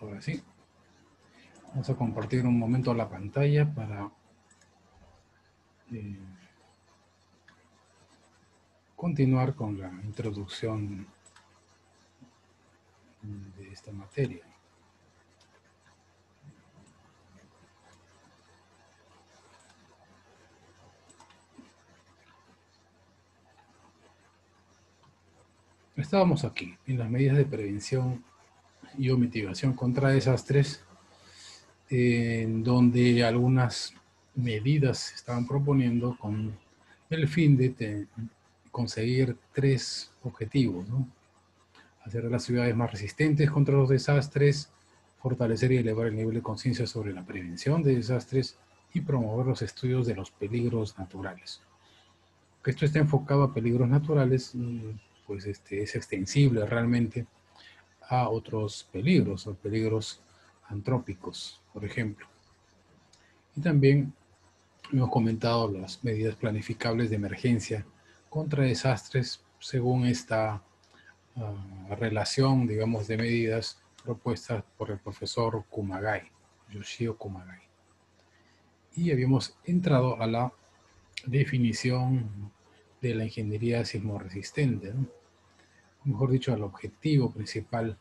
Ahora sí. Vamos a compartir un momento la pantalla para continuar con la introducción de esta materia. Estábamos aquí, en las medidas de prevención y o mitigación contra desastres, en donde algunas medidas se estaban proponiendo con el fin de conseguir tres objetivos, ¿no? Hacer a las ciudades más resistentes contra los desastres, fortalecer y elevar el nivel de conciencia sobre la prevención de desastres y promover los estudios de los peligros naturales. Que esto está enfocado a peligros naturales, pues es extensible realmente a otros peligros, o peligros antrópicos, por ejemplo. Y también hemos comentado las medidas planificables de emergencia contra desastres según esta relación, digamos, de medidas propuestas por el profesor Kumagai, Yoshio Kumagai. Y habíamos entrado a la definición de la ingeniería sismorresistente, ¿no? Mejor dicho, al objetivo principal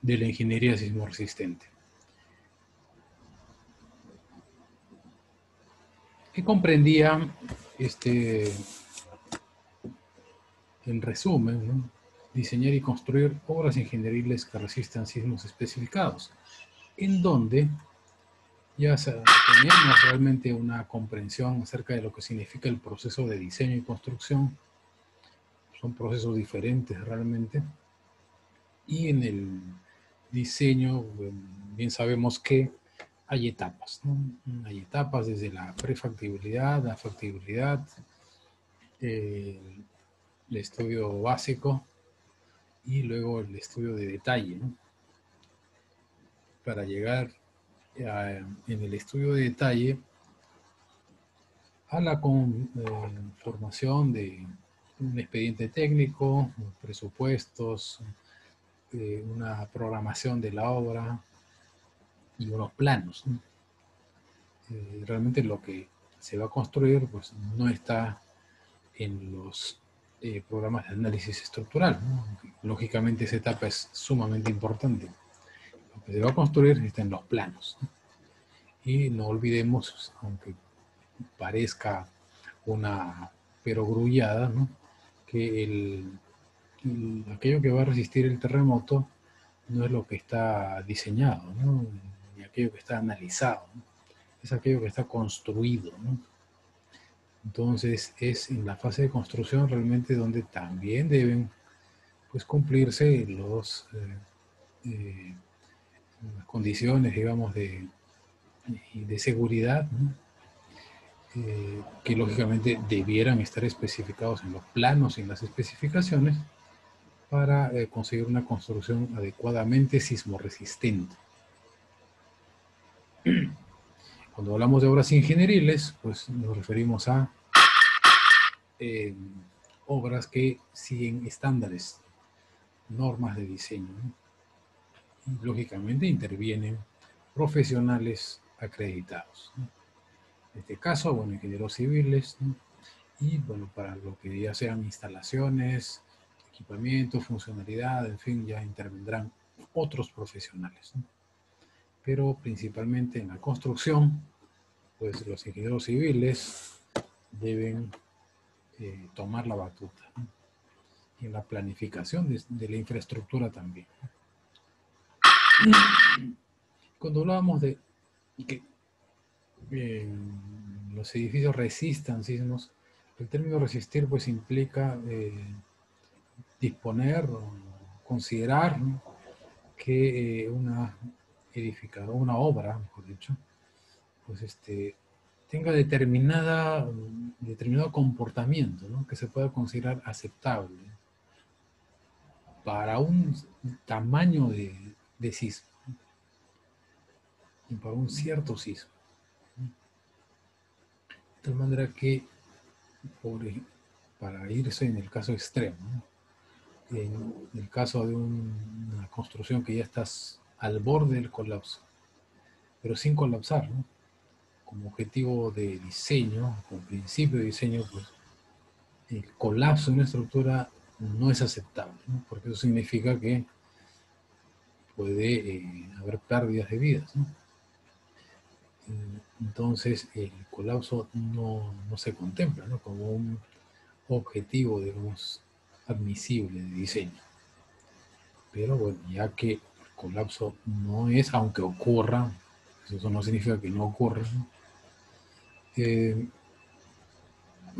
de la ingeniería sismorresistente, que comprendía, en resumen, ¿no? Diseñar y construir obras ingenieriles que resistan sismos especificados, en donde ya tenemos realmente una comprensión acerca de lo que significa el proceso de diseño y construcción. Son procesos diferentes realmente. Y en el diseño, bien sabemos que hay etapas, ¿no? Hay etapas desde la prefactibilidad, la factibilidad, el estudio básico y luego el estudio de detalle, ¿no? Para llegar en el estudio de detalle a la conformación de un expediente técnico, presupuestos, una programación de la obra y unos planos, ¿no? Realmente lo que se va a construir pues no está en los programas de análisis estructural, ¿no? Lógicamente esa etapa es sumamente importante. Lo que se va a construir está en los planos, ¿no? Y no olvidemos, aunque parezca una perogrullada, ¿no? Que aquello que va a resistir el terremoto no es lo que está diseñado, ¿no? Ni aquello que está analizado, ¿no? Es aquello que está construido, ¿no? Entonces es en la fase de construcción realmente donde también deben pues cumplirse las condiciones, digamos, de seguridad, ¿no? Que lógicamente debieran estar especificados en los planos y en las especificaciones para conseguir una construcción adecuadamente sismorresistente. Cuando hablamos de obras ingenieriles, pues nos referimos a obras que siguen estándares, normas de diseño, ¿no? Y lógicamente intervienen profesionales acreditados, ¿no? En este caso, bueno, ingenieros civiles, ¿no? Y bueno, para lo que ya sean instalaciones, equipamiento, funcionalidad, en fin, ya intervendrán otros profesionales, ¿no? Pero principalmente en la construcción, pues los ingenieros civiles deben tomar la batuta, ¿no? Y en la planificación de la infraestructura también. Cuando hablábamos de que los edificios resistan sismos, el término resistir pues implica disponer o considerar, ¿no? Que una edificadora, una obra, mejor dicho, pues tenga determinado comportamiento, ¿no? Que se pueda considerar aceptable para un tamaño de sismo y para un cierto sismo. De tal manera que, para irse en el caso extremo, ¿no? En el caso de una construcción que ya está al borde del colapso, pero sin colapsar, ¿no? Como objetivo de diseño, como principio de diseño, pues el colapso de una estructura no es aceptable, ¿no? Porque eso significa que puede haber pérdidas de vidas, ¿no? Entonces el colapso no se contempla, ¿no? Como un objetivo, digamos, admisible de diseño. Pero bueno, ya que el colapso no es, aunque ocurra, eso no significa que no ocurra, ¿no?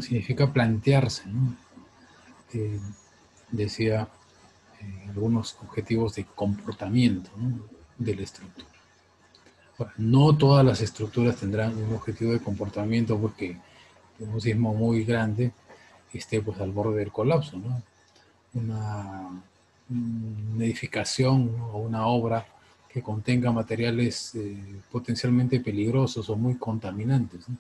Significa plantearse, ¿no? Eh, decía, algunos objetivos de comportamiento, ¿no? De la estructura. Ahora, no todas las estructuras tendrán un objetivo de comportamiento porque un sismo muy grande esté pues al borde del colapso, ¿no? Una edificación, ¿no? O una obra que contenga materiales potencialmente peligrosos o muy contaminantes, ¿no?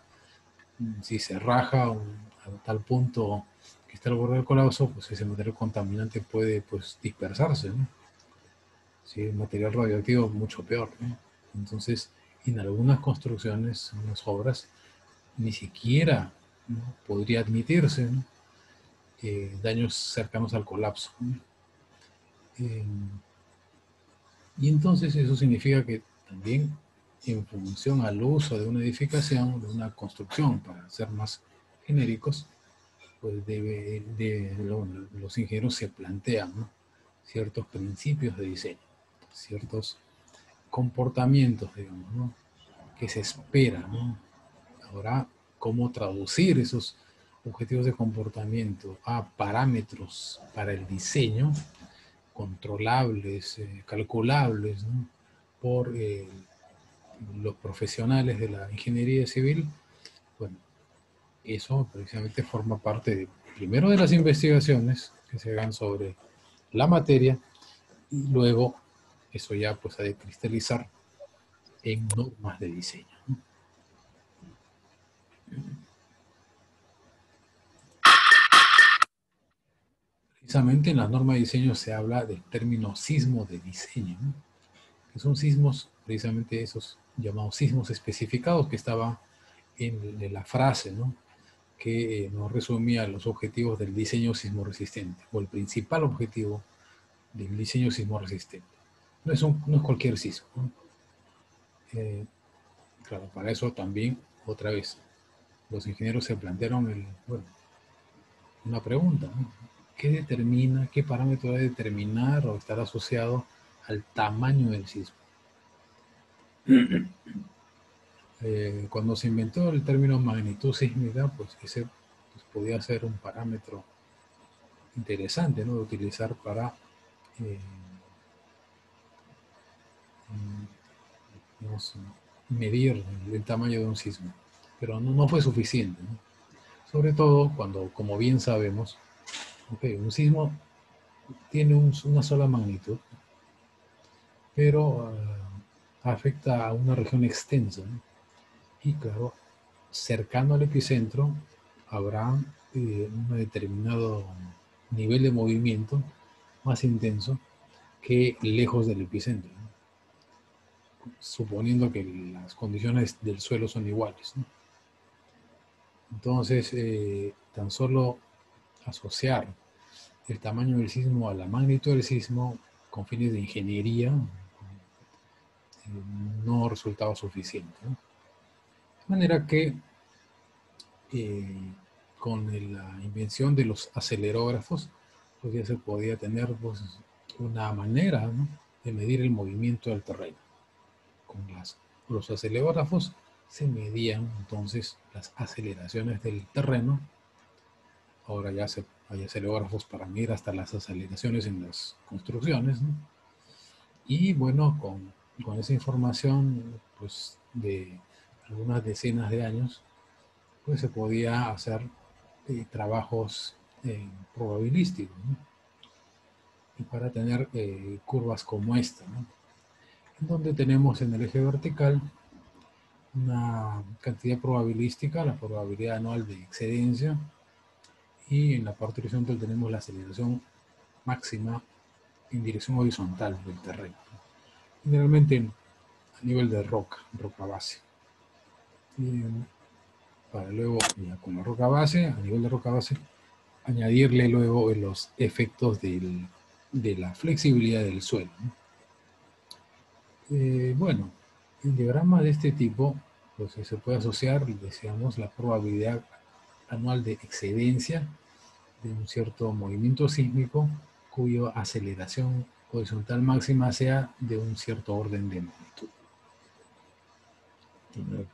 Si se raja a tal punto que está al borde del colapso, pues ese material contaminante puede pues dispersarse, ¿no? Si es material radioactivo, mucho peor, ¿no? Entonces, en algunas construcciones, en las obras, ni siquiera, ¿no? Podría admitirse, ¿no? Daños cercanos al colapso, ¿no? Eh, y entonces eso significa que también en función al uso de una edificación, de una construcción, para ser más genéricos, pues los ingenieros se plantean, ¿no? Ciertos principios de diseño, ciertos comportamientos, digamos, ¿no? Que se espera, ¿no? Ahora, cómo traducir esos objetivos de comportamiento a parámetros para el diseño, controlables, calculables, ¿no? Por los profesionales de la ingeniería civil. Bueno, eso precisamente forma parte de, primero, de las investigaciones que se hagan sobre la materia, y luego eso ya pues ha de cristalizar en normas de diseño, ¿no? Precisamente en la norma de diseño se habla del término sismo de diseño, ¿no? Que son sismos, precisamente esos llamados sismos especificados que estaba en la frase, ¿no? Que nos resumía los objetivos del diseño sismo resistente, o el principal objetivo del diseño sismo resistente. No es cualquier sismo, ¿no? Claro, para eso también, otra vez, los ingenieros se plantearon bueno, una pregunta, ¿no? ¿Qué determina, qué parámetro debe determinar o estar asociado al tamaño del sismo? Cuando se inventó el término magnitud sísmica, pues ese pues, podía ser un parámetro interesante, ¿no? De utilizar para eh, digamos, medir el tamaño de un sismo. Pero no fue suficiente, ¿no? Sobre todo cuando, como bien sabemos, okay, un sismo tiene una sola magnitud, pero afecta a una región extensa, ¿no? Y claro, cercano al epicentro habrá un determinado nivel de movimiento más intenso que lejos del epicentro, ¿no? Suponiendo que las condiciones del suelo son iguales, ¿no? Entonces, tan solo asociar el tamaño del sismo a la magnitud del sismo con fines de ingeniería no resultaba suficiente, ¿no? De manera que eh, con la invención de los acelerógrafos, pues ya se podía tener pues, una manera, ¿no? De medir el movimiento del terreno. Con los acelerógrafos se medían entonces las aceleraciones del terreno. Ahora ya hay acelerógrafos para medir hasta las aceleraciones en las construcciones, ¿no? Y bueno, con esa información pues, de algunas decenas de años, pues se podía hacer trabajos probabilísticos, ¿no? Y para tener curvas como esta, ¿no? En donde tenemos en el eje vertical una cantidad probabilística, la probabilidad anual de excedencia, y en la parte horizontal tenemos la aceleración máxima en dirección horizontal del terreno. generalmente a nivel de roca base. Y para luego, ya con la roca base, a nivel de roca base, añadirle luego los efectos de la flexibilidad del suelo, ¿no? Bueno, en diagramas de este tipo, pues se puede asociar, decíamos, la probabilidad anual de excedencia de un cierto movimiento sísmico cuya aceleración horizontal máxima sea de un cierto orden de magnitud.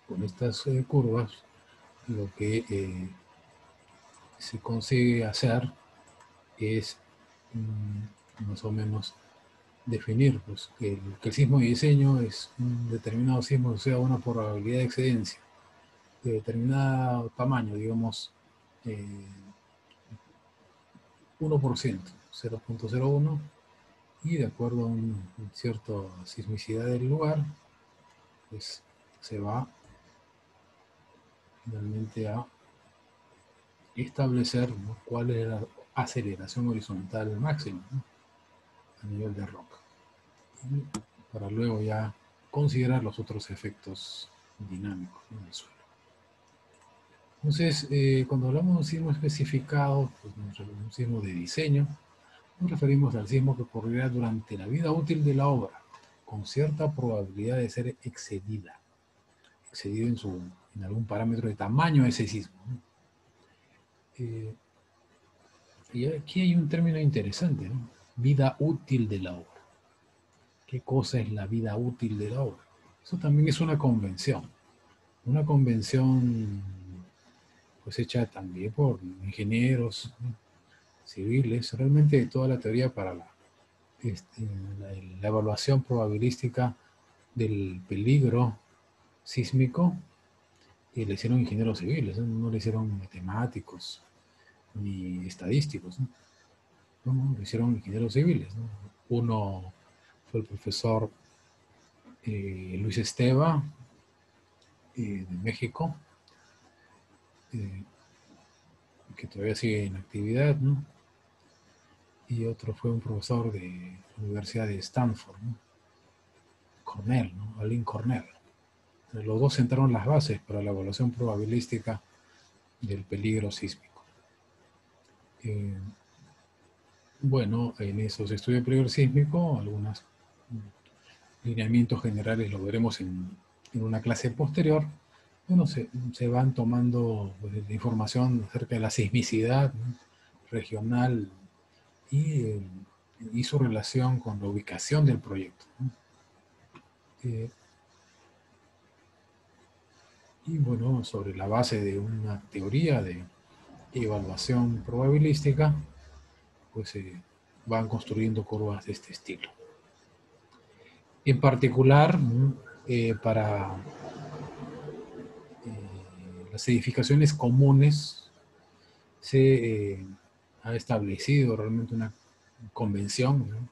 Con estas curvas, lo que se consigue hacer es más o menos definir pues, que el sismo de diseño es un determinado sismo, o sea, una probabilidad de excedencia de determinado tamaño, digamos 1%, 0.01, y de acuerdo a una cierta sismicidad del lugar, pues se va finalmente a establecer, ¿no?, cuál es la aceleración horizontal máxima, ¿no?, a nivel de roca, y para luego ya considerar los otros efectos dinámicos, ¿no?, del suelo. Entonces, cuando hablamos de un sismo especificado, pues un sismo de diseño, nos referimos al sismo que ocurrirá durante la vida útil de la obra, con cierta probabilidad de ser excedido en algún parámetro de tamaño de ese sismo, ¿no? Y aquí hay un término interesante, ¿no? Vida útil de la obra. ¿Qué cosa es la vida útil de la obra? Eso también es una convención pues hecha también por ingenieros, ¿no?, civiles. Realmente toda la teoría para la evaluación probabilística del peligro sísmico y le hicieron ingenieros civiles, ¿no? No le hicieron matemáticos ni estadísticos, ¿no? No, lo hicieron ingenieros civiles, ¿no? Uno fue el profesor Luis Esteva de México, eh, que todavía sigue en actividad, ¿no? Y otro fue un profesor de la Universidad de Stanford, ¿no?, Cornell, ¿no?, Alain Cornell. Los dos sentaron las bases para la evaluación probabilística del peligro sísmico. Bueno, en esos estudios de peligro sísmico, algunos lineamientos generales lo veremos en una clase posterior. Bueno, se van tomando pues, la información acerca de la sismicidad, ¿no?, regional y su relación con la ubicación del proyecto, ¿no? Y bueno, sobre la base de una teoría de evaluación probabilística, pues se van construyendo curvas de este estilo. En particular, para las edificaciones comunes se ha establecido realmente una convención, ¿no?,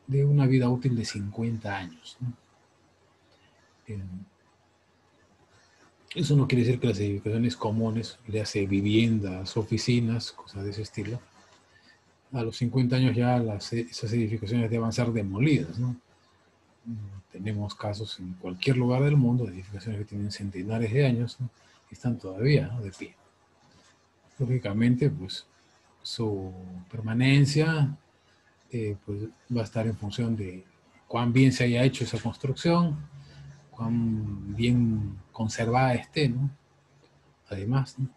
de una vida útil de 50 años, ¿no? Eso no quiere decir que las edificaciones comunes, le hace viviendas, oficinas, cosas de ese estilo, a los 50 años ya esas edificaciones deben ser demolidas, ¿no? Tenemos casos en cualquier lugar del mundo de edificaciones que tienen centenares de años, ¿no?, y están todavía, ¿no?, de pie. Lógicamente, pues su permanencia pues, va a estar en función de cuán bien se haya hecho esa construcción, cuán bien conservada esté, ¿no?, además, ¿no?,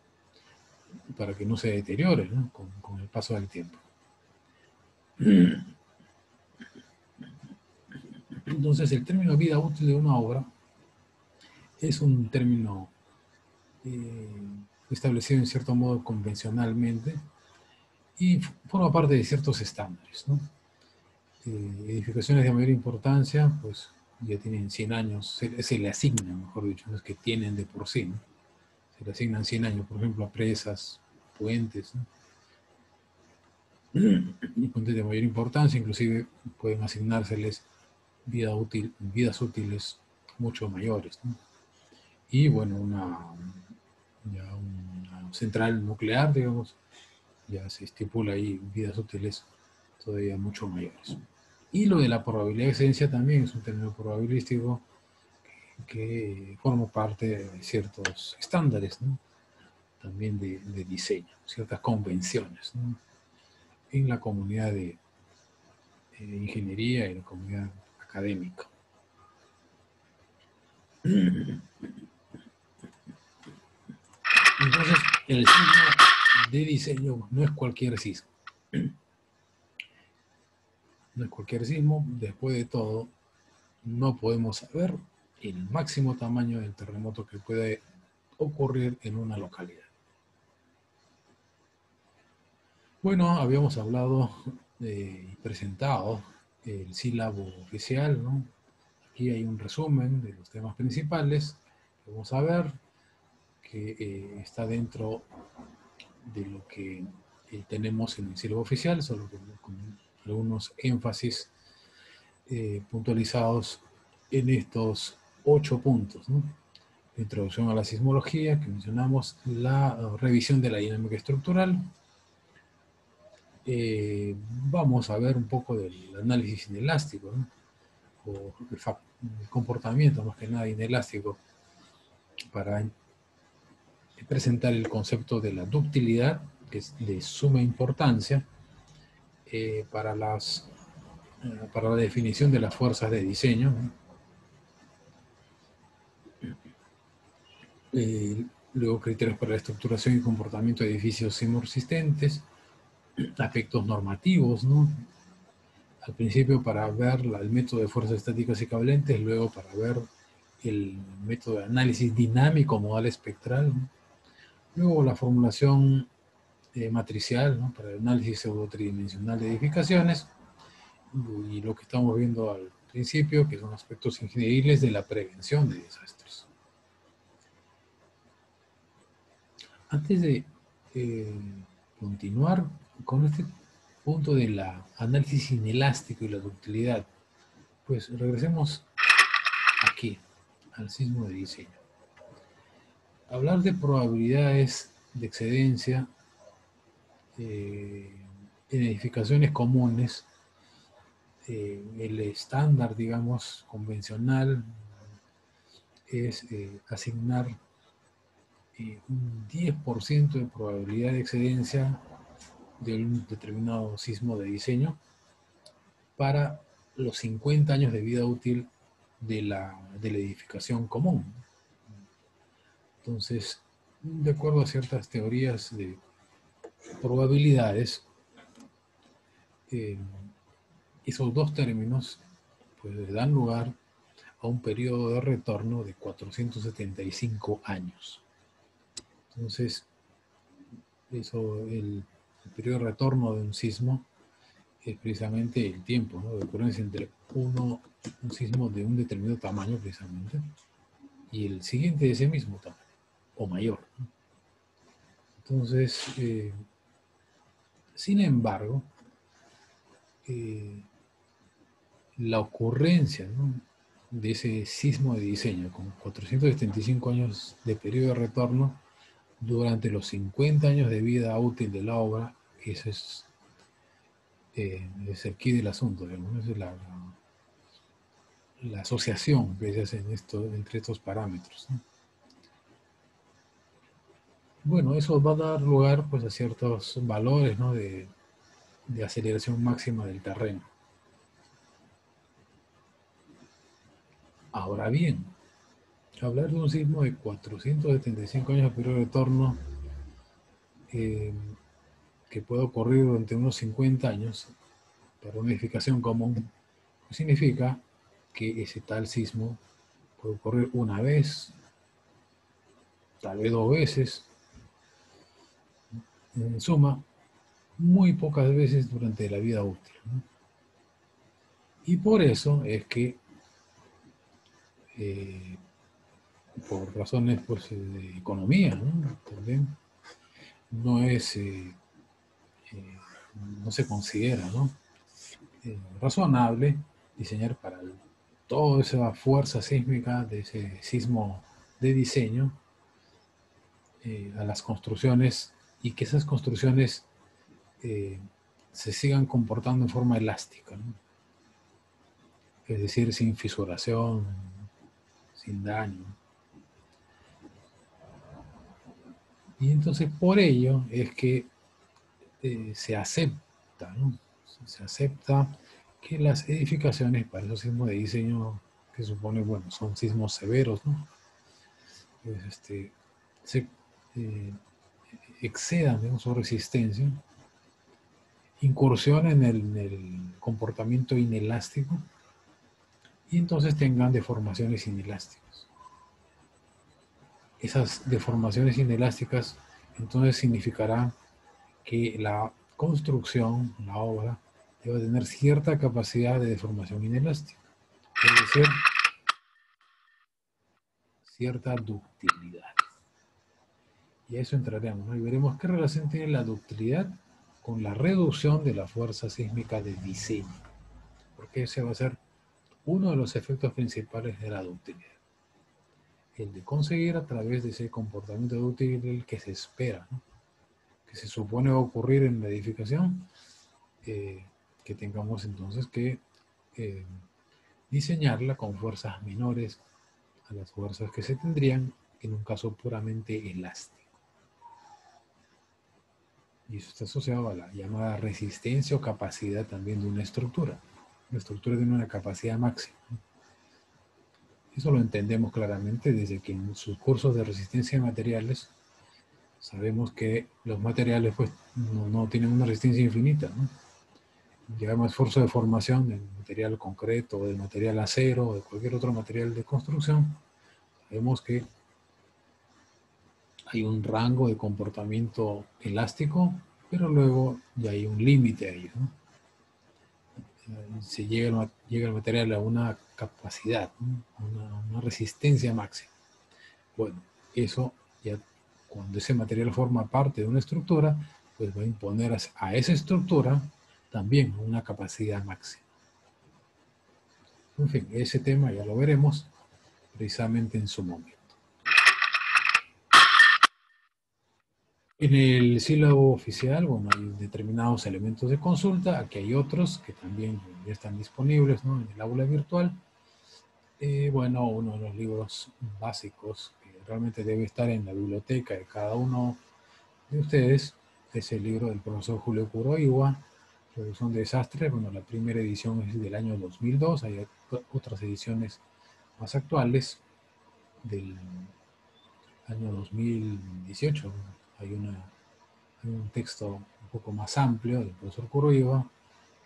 para que no se deteriore, ¿no?, con el paso del tiempo. Entonces, el término vida útil de una obra es un término establecido en cierto modo convencionalmente y forma parte de ciertos estándares, ¿no? Edificaciones de mayor importancia, pues ya tienen 100 años, se le asignan, mejor dicho, los que tienen de por sí, ¿no? Se le asignan 100 años, por ejemplo, a presas, puentes, ¿no?, y puentes de mayor importancia, inclusive pueden asignárseles vidas útiles mucho mayores, ¿no? Y bueno, una central nuclear, digamos, ya se estipula ahí vidas útiles todavía mucho mayores. Y lo de la probabilidad de excedencia también es un término probabilístico que forma parte de ciertos estándares, ¿no? También de diseño, ciertas convenciones, ¿no? En la comunidad de ingeniería y la comunidad académica. Entonces, el sismo de diseño no es cualquier sismo. No es cualquier sismo. Después de todo, no podemos saber el máximo tamaño del terremoto que puede ocurrir en una localidad. Bueno, habíamos hablado y presentado el sílabo oficial, ¿no? Aquí hay un resumen de los temas principales. Vamos a ver que está dentro de lo que tenemos en el sílabo oficial, solo con algunos énfasis puntualizados en estos 8 puntos, ¿no? La introducción a la sismología, que mencionamos, la revisión de la dinámica estructural. Vamos a ver un poco del análisis inelástico, ¿no? O el comportamiento más que nada inelástico, para presentar el concepto de la ductilidad, que es de suma importancia para la definición de las fuerzas de diseño, ¿no? Luego criterios para la estructuración y comportamiento de edificios sismoresistentes, aspectos normativos, ¿no? Al principio para ver el método de fuerzas estáticas equivalentes, luego para ver el método de análisis dinámico modal espectral, ¿no? Luego la formulación matricial, ¿no? Para el análisis pseudo-tridimensional de edificaciones, y lo que estamos viendo al principio, que son aspectos ingenieriles de la prevención de desastres. Antes de continuar con este punto de la análisis inelástico y la ductilidad, pues regresemos aquí, al sismo de diseño. Hablar de probabilidades de excedencia en edificaciones comunes, el estándar, digamos, convencional es asignar un 10% de probabilidad de excedencia de un determinado sismo de diseño para los 50 años de vida útil de la edificación común. Entonces, de acuerdo a ciertas teorías de probabilidades, esos dos términos pues dan lugar a un periodo de retorno de 475 años. Entonces, el periodo de retorno de un sismo es precisamente el tiempo, ¿no?, de ocurrencia entre un sismo de un determinado tamaño, precisamente, y el siguiente de ese mismo tamaño, o mayor, ¿no? Entonces, sin embargo, la ocurrencia, ¿no?, de ese sismo de diseño con 475 años de periodo de retorno durante los 50 años de vida útil de la obra, eso es el quid del asunto, digamos, es la asociación que se hace entre estos parámetros, ¿no? Bueno, eso va a dar lugar pues a ciertos valores, ¿no?, de aceleración máxima del terreno. Ahora bien, hablar de un sismo de 475 años de periodo de retorno que puede ocurrir durante unos 50 años para una edificación común, pues significa que ese tal sismo puede ocurrir una vez, tal vez 2 veces, en suma, muy pocas veces durante la vida útil, ¿no? Y por eso es que, por razones pues, de economía, ¿no?, también, no es, no se considera, ¿no?, razonable diseñar para toda esa fuerza sísmica de ese sismo de diseño a las construcciones, y que esas construcciones se sigan comportando en forma elástica, ¿no? es decir, sin fisuración, sin daño. Y entonces por ello es que se acepta, ¿no? Se acepta que las edificaciones para esos sismos de diseño que supone, bueno, son sismos severos, ¿no? Pues, se excedan en su resistencia, incursionen en el comportamiento inelástico y entonces tengan deformaciones inelásticas. Esas deformaciones inelásticas entonces significarán que la construcción, la obra, debe tener cierta capacidad de deformación inelástica, es decir, cierta ductilidad. Y a eso entraremos, ¿no? Y veremos qué relación tiene la ductilidad con la reducción de la fuerza sísmica de diseño, porque ese va a ser uno de los efectos principales de la ductilidad. El de conseguir a través de ese comportamiento dúctil el que se espera, ¿no? Que se supone va a ocurrir en la edificación, que tengamos entonces que diseñarla con fuerzas menores a las fuerzas que se tendrían en un caso puramente elástico. Y eso está asociado a la llamada resistencia o capacidad también de una estructura. La estructura tiene una capacidad máxima. Eso lo entendemos claramente desde que en sus cursos de resistencia de materiales sabemos que los materiales pues no tienen una resistencia infinita, ¿no? Llegamos esfuerzo de formación del material concreto, o del material acero, o de cualquier otro material de construcción, sabemos que hay un rango de comportamiento elástico, pero luego ya hay un límite a ello, ¿no? Se llega el material a una capacidad, ¿no? Una resistencia máxima. Bueno, eso ya cuando ese material forma parte de una estructura, pues va a imponer a esa estructura también una capacidad máxima. En fin, ese tema ya lo veremos precisamente en su momento. En el sílabo oficial, bueno, hay determinados elementos de consulta, aquí hay otros que también ya están disponibles, ¿no? En el aula virtual. Bueno, uno de los libros básicos que realmente debe estar en la biblioteca de cada uno de ustedes es el libro del profesor Julio Kuroiwa, Reducción de Desastres. Bueno, la primera edición es del año 2002, hay otras ediciones más actuales del año 2018. Hay un texto un poco más amplio del profesor Kuroiwa,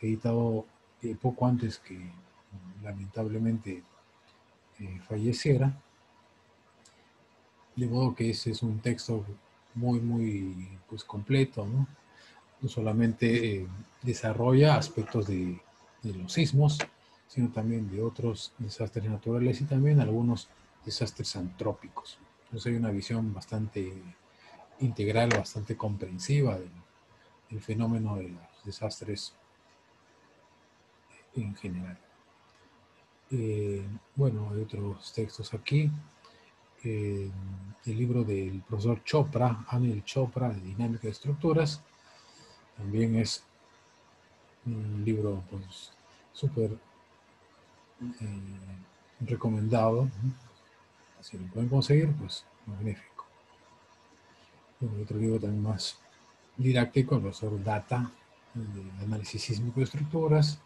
editado poco antes que lamentablemente falleciera, de modo que ese es un texto muy pues, completo, ¿no? No solamente desarrolla aspectos de los sismos, sino también de otros desastres naturales y también algunos desastres antrópicos. Entonces hay una visión bastante integral, bastante comprensiva del fenómeno de los desastres en general. Bueno, hay otros textos aquí. El libro del profesor Chopra, Anil Chopra, de Dinámica de Estructuras, también es un libro pues súper recomendado, ¿no? Si lo pueden conseguir, pues magnífico. Bueno, otro libro también más didáctico, el profesor Data, de Análisis Sísmico de Estructuras.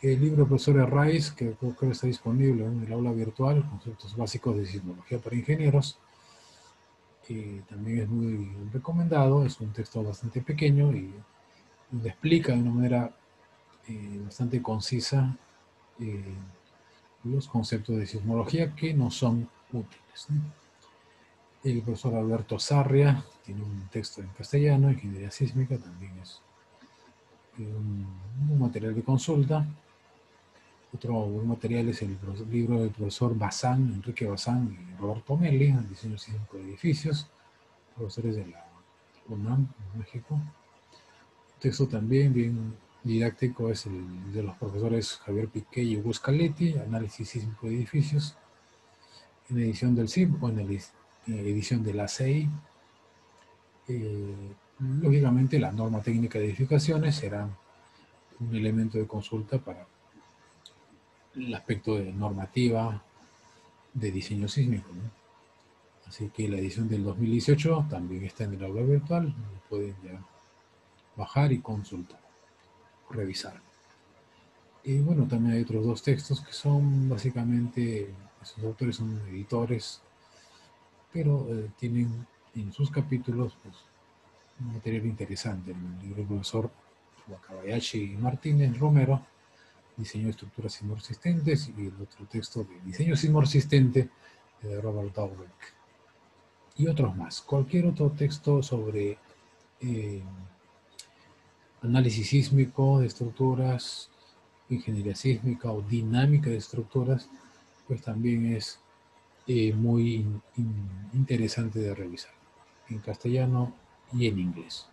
El libro del profesor Herraiz, que creo que está disponible en el aula virtual, Conceptos Básicos de Sismología para Ingenieros. También es muy recomendado, es un texto bastante pequeño y le explica de una manera bastante concisa los conceptos de sismología que no son útiles, ¿no? El profesor Alberto Sarria tiene un texto en castellano, Ingeniería Sísmica, también es un material de consulta. Otro buen material es el libro del profesor Bazán, Enrique Bazán y Roberto Meli, el diseño sísmico de edificios, profesores de la UNAM, en México. Un texto también bien didáctico es el de los profesores Javier Piqué y Hugo Scaletti, Análisis sísmico de edificios, en edición del CIP o en edición de la CEI. Lógicamente, la norma técnica de edificaciones será un elemento de consulta para el aspecto de normativa de diseño sísmico, ¿no? Así que la edición del 2018 también está en el aula virtual, lo pueden ya bajar y consultar, revisar. Y bueno, también hay otros dos textos que son básicamente, esos autores son editores, pero tienen en sus capítulos pues, un material interesante. El libro del profesor Wakabayashi y Martínez Romero, Diseño de estructuras sismorresistentes, y el otro texto de Diseño sismorresistente de Robert Dowbeck. Y otros más. Cualquier otro texto sobre análisis sísmico de estructuras, ingeniería sísmica o dinámica de estructuras, pues también es muy interesante de revisar, en castellano y en inglés.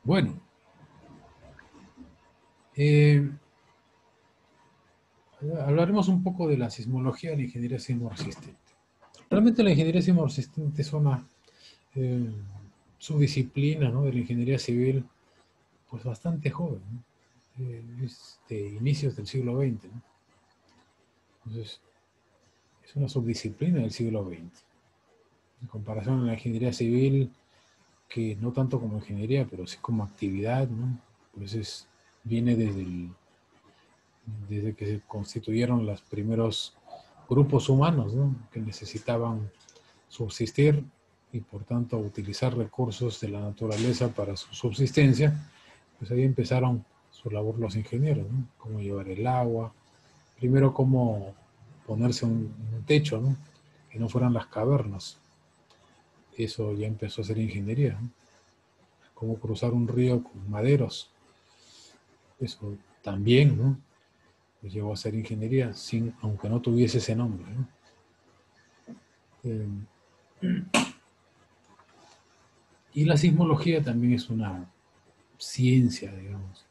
Bueno, hablaremos un poco de la sismología de la ingeniería sismoresistente. Realmente la ingeniería sismoresistente es una subdisciplina, ¿no?, de la ingeniería civil, pues bastante joven, ¿no? Es de inicios del siglo XX, ¿no? Entonces, es una subdisciplina del siglo XX. En comparación a la ingeniería civil, que no tanto como ingeniería, pero sí como actividad, ¿no? Pues viene desde que se constituyeron los primeros grupos humanos, ¿no?, que necesitaban subsistir y por tanto utilizar recursos de la naturaleza para su subsistencia. Pues ahí empezaron su labor los ingenieros, ¿no? Cómo llevar el agua, primero cómo ponerse un techo, ¿no?, que no fueran las cavernas. Eso ya empezó a ser ingeniería, ¿no? Cómo cruzar un río con maderos. Eso también, ¿no?, pues llegó a ser ingeniería, aunque no tuviese ese nombre, ¿no? Y la sismología también es una ciencia, digamos,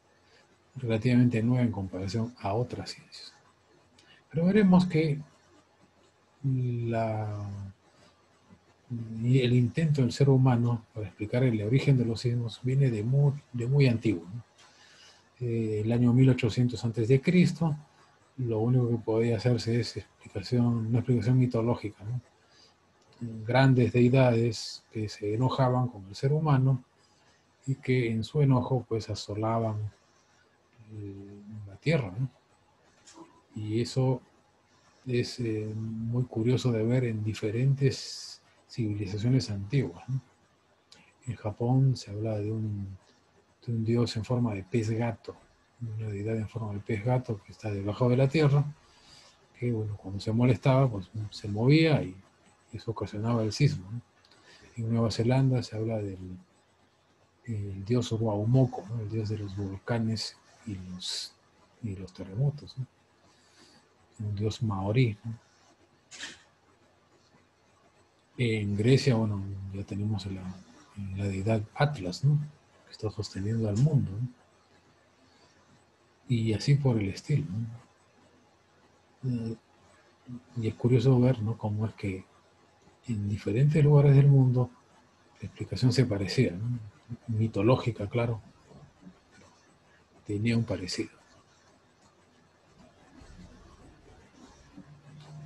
relativamente nueva en comparación a otras ciencias. Pero veremos que el intento del ser humano para explicar el origen de los sismos viene de muy antiguo, ¿no? El año 1800 a.C., lo único que podía hacerse es una explicación mitológica, ¿no? Grandes deidades que se enojaban con el ser humano y que en su enojo pues asolaban la tierra, ¿no? Y eso es muy curioso de ver en diferentes civilizaciones antiguas, ¿no? En Japón se habla de un dios en forma de pez gato, una deidad en forma de pez gato que está debajo de la tierra, que bueno, cuando se molestaba pues se movía y eso ocasionaba el sismo, ¿no? En Nueva Zelanda se habla del el dios Waumoco, ¿no?, el dios de los volcanes y los terremotos, ¿no? Un dios maorí, ¿no? En Grecia, bueno, ya tenemos la deidad Atlas, ¿no?, que está sosteniendo al mundo, ¿no? Y así por el estilo, ¿no? Y es curioso ver, ¿no?, cómo es que en diferentes lugares del mundo la explicación se parecía, ¿no? Mitológica, claro, tenía un parecido.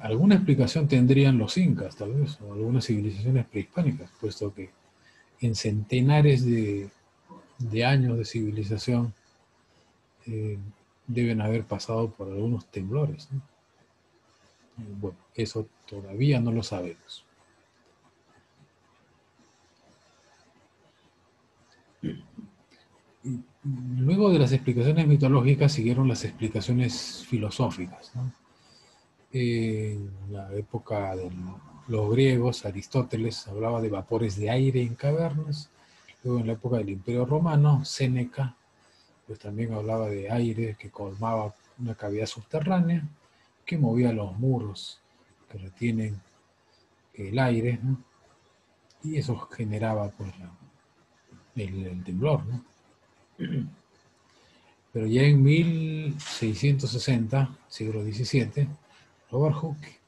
Alguna explicación tendrían los incas, tal vez, o algunas civilizaciones prehispánicas, puesto que en centenares de años de civilización deben haber pasado por algunos temblores, ¿no? Bueno, eso todavía no lo sabemos. Luego de las explicaciones mitológicas siguieron las explicaciones filosóficas, ¿no? En la época de los griegos, Aristóteles hablaba de vapores de aire en cavernas. Luego en la época del Imperio Romano, Séneca pues también hablaba de aire que colmaba una cavidad subterránea, que movía los muros que retienen el aire, ¿no? Y eso generaba pues el temblor, ¿no? Pero ya en 1660, siglo XVII, Robert Hooke,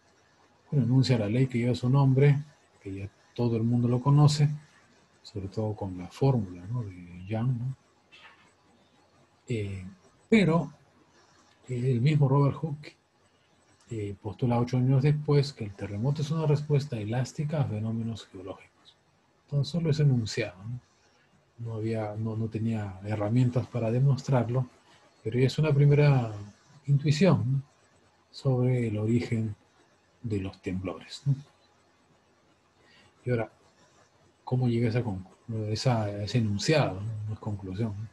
bueno, enuncia la ley que lleva su nombre, que ya todo el mundo lo conoce, sobre todo con la fórmula, ¿no?, de Young, ¿no? Pero el mismo Robert Hooke postula 8 años después que el terremoto es una respuesta elástica a fenómenos geológicos. Entonces solo es enunciado, ¿no? No tenía herramientas para demostrarlo, pero ya es una primera intuición, ¿no?, sobre el origen de los temblores, ¿no? Y ahora, ¿cómo llega a ese enunciado, ¿no?, no es conclusión, ¿no?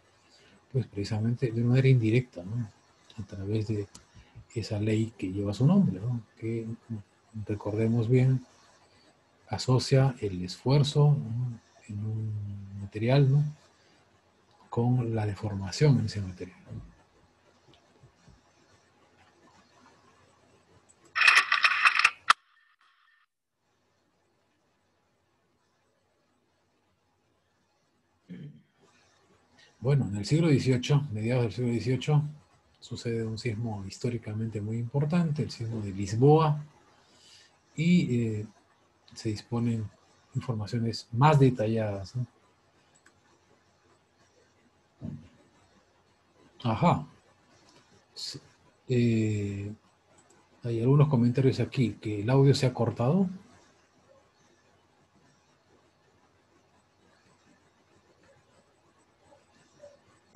Pues precisamente de manera indirecta, ¿no?, a través de esa ley que lleva su nombre, ¿no?, que, recordemos bien, asocia el esfuerzo, ¿no?, en un material, ¿no?, con la deformación en ese material, ¿no? Bueno, en el siglo XVIII, mediados del siglo XVIII, sucede un sismo históricamente muy importante, el sismo de Lisboa, y se disponen informaciones más detalladas, ¿no? Ajá. Sí. Eh, Hay algunos comentarios aquí, que el audio se ha cortado.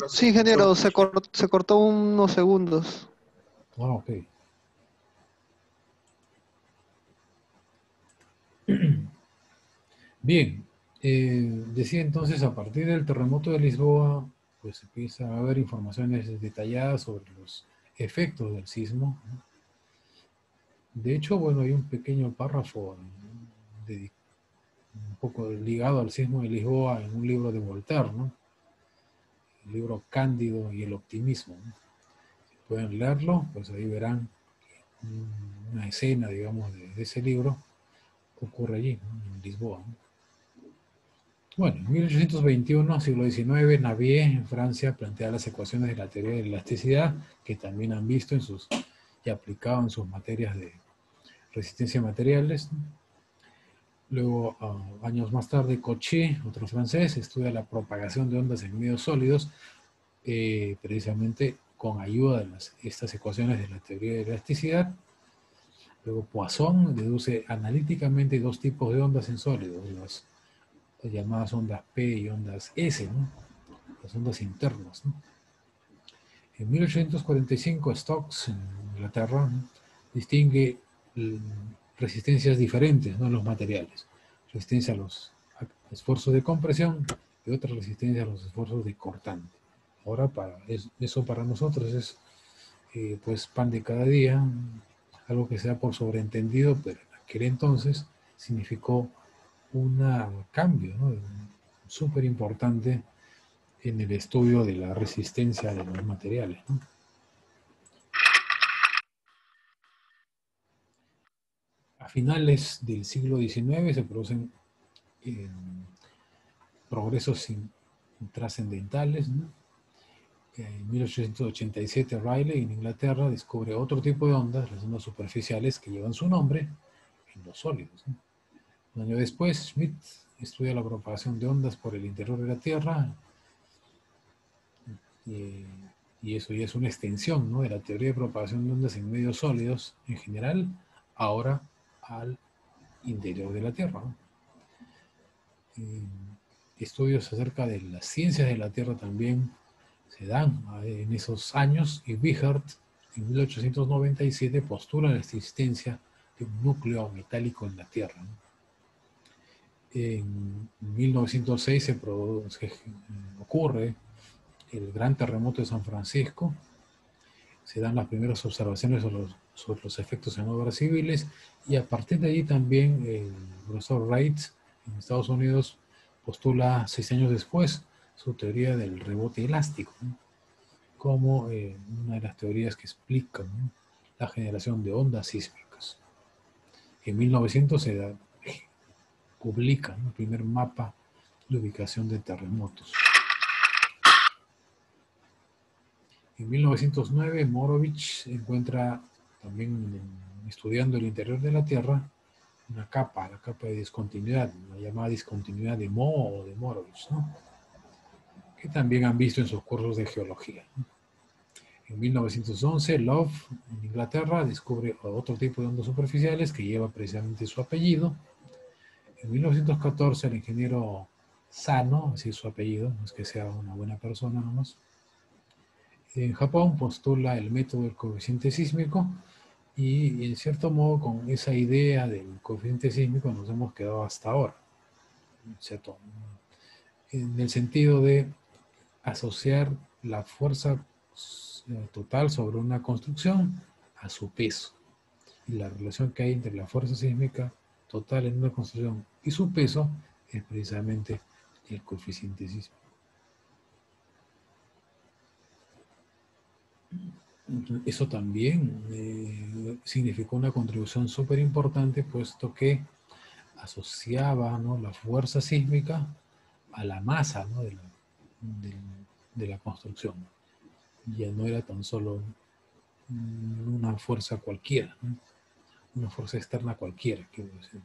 Sí, ingeniero, se cortó unos segundos. Ah, ok. Bien, decía entonces, a partir del terremoto de Lisboa, pues empieza a haber informaciones detalladas sobre los efectos del sismo, ¿no? De hecho, bueno, hay un pequeño párrafo, ¿no?, un poco ligado al sismo de Lisboa en un libro de Voltaire, ¿no?, el libro Cándido y el optimismo, ¿no? Si pueden leerlo, pues ahí verán una escena, digamos, de ese libro ocurre allí, ¿no?, en Lisboa, ¿no? Bueno, en 1821, siglo XIX, Navier en Francia plantea las ecuaciones de la teoría de la elasticidad, que también han visto y aplicado en sus materias de resistencia a materiales, ¿no? Luego, años más tarde, Cauchy, otro francés, estudia la propagación de ondas en medios sólidos, precisamente con ayuda de estas ecuaciones de la teoría de la elasticidad. Luego, Poisson deduce analíticamente dos tipos de ondas en sólidos, las llamadas ondas P y ondas S, ¿no?, las ondas internas, ¿no? En 1845, Stokes, en Inglaterra, ¿no?, distingue resistencias diferentes, ¿no?, en los materiales. Resistencia a los esfuerzos de compresión y otra resistencia a los esfuerzos de cortante. Ahora, eso para nosotros es pues pan de cada día, algo que sea por sobreentendido, pero en aquel entonces significó un cambio, ¿no?, súper importante en el estudio de la resistencia de los materiales, ¿no? A finales del siglo XIX se producen eh, progresos trascendentales, ¿no? En 1887, Rayleigh, en Inglaterra, descubre otro tipo de ondas, las ondas superficiales, que llevan su nombre en los sólidos, ¿no? Un año después, Schmidt estudia la propagación de ondas por el interior de la Tierra, eh, y eso ya es una extensión, ¿no?, de la teoría de propagación de ondas en medios sólidos en general, ahora al interior de la Tierra, ¿no? Estudios acerca de las ciencias de la Tierra también se dan en esos años, y Wiechert en 1897 postula la existencia de un núcleo metálico en la Tierra, ¿no? En 1906 ocurre el gran terremoto de San Francisco, se dan las primeras observaciones sobre los efectos en obras civiles, y a partir de ahí también el profesor Wright en Estados Unidos postula 6 años después su teoría del rebote elástico, ¿no?, como una de las teorías que explican, ¿no?, la generación de ondas sísmicas. En 1900 publica, ¿no?, el primer mapa de ubicación de terremotos. En 1909, Morovich encuentra también estudiando el interior de la Tierra una capa, la capa de discontinuidad, la llamada discontinuidad de Mo o de Morovich, ¿no? Que también han visto en sus cursos de geología. En 1911, Love, en Inglaterra, descubre otro tipo de ondas superficiales que lleva precisamente su apellido. En 1914, el ingeniero Sano, así es su apellido, no es que sea una buena persona nomás, en Japón postula el método del coeficiente sísmico y en cierto modo con esa idea del coeficiente sísmico nos hemos quedado hasta ahora, ¿cierto? En el sentido de asociar la fuerza total sobre una construcción a su peso. Y la relación que hay entre la fuerza sísmica total en una construcción y su peso es precisamente el coeficiente sísmico. Eso también significó una contribución súper importante, puesto que asociaba, ¿no?, la fuerza sísmica a la masa, ¿no?, de la construcción. Ya no era tan solo una fuerza cualquiera, ¿no?, una fuerza externa cualquiera, quiero decir.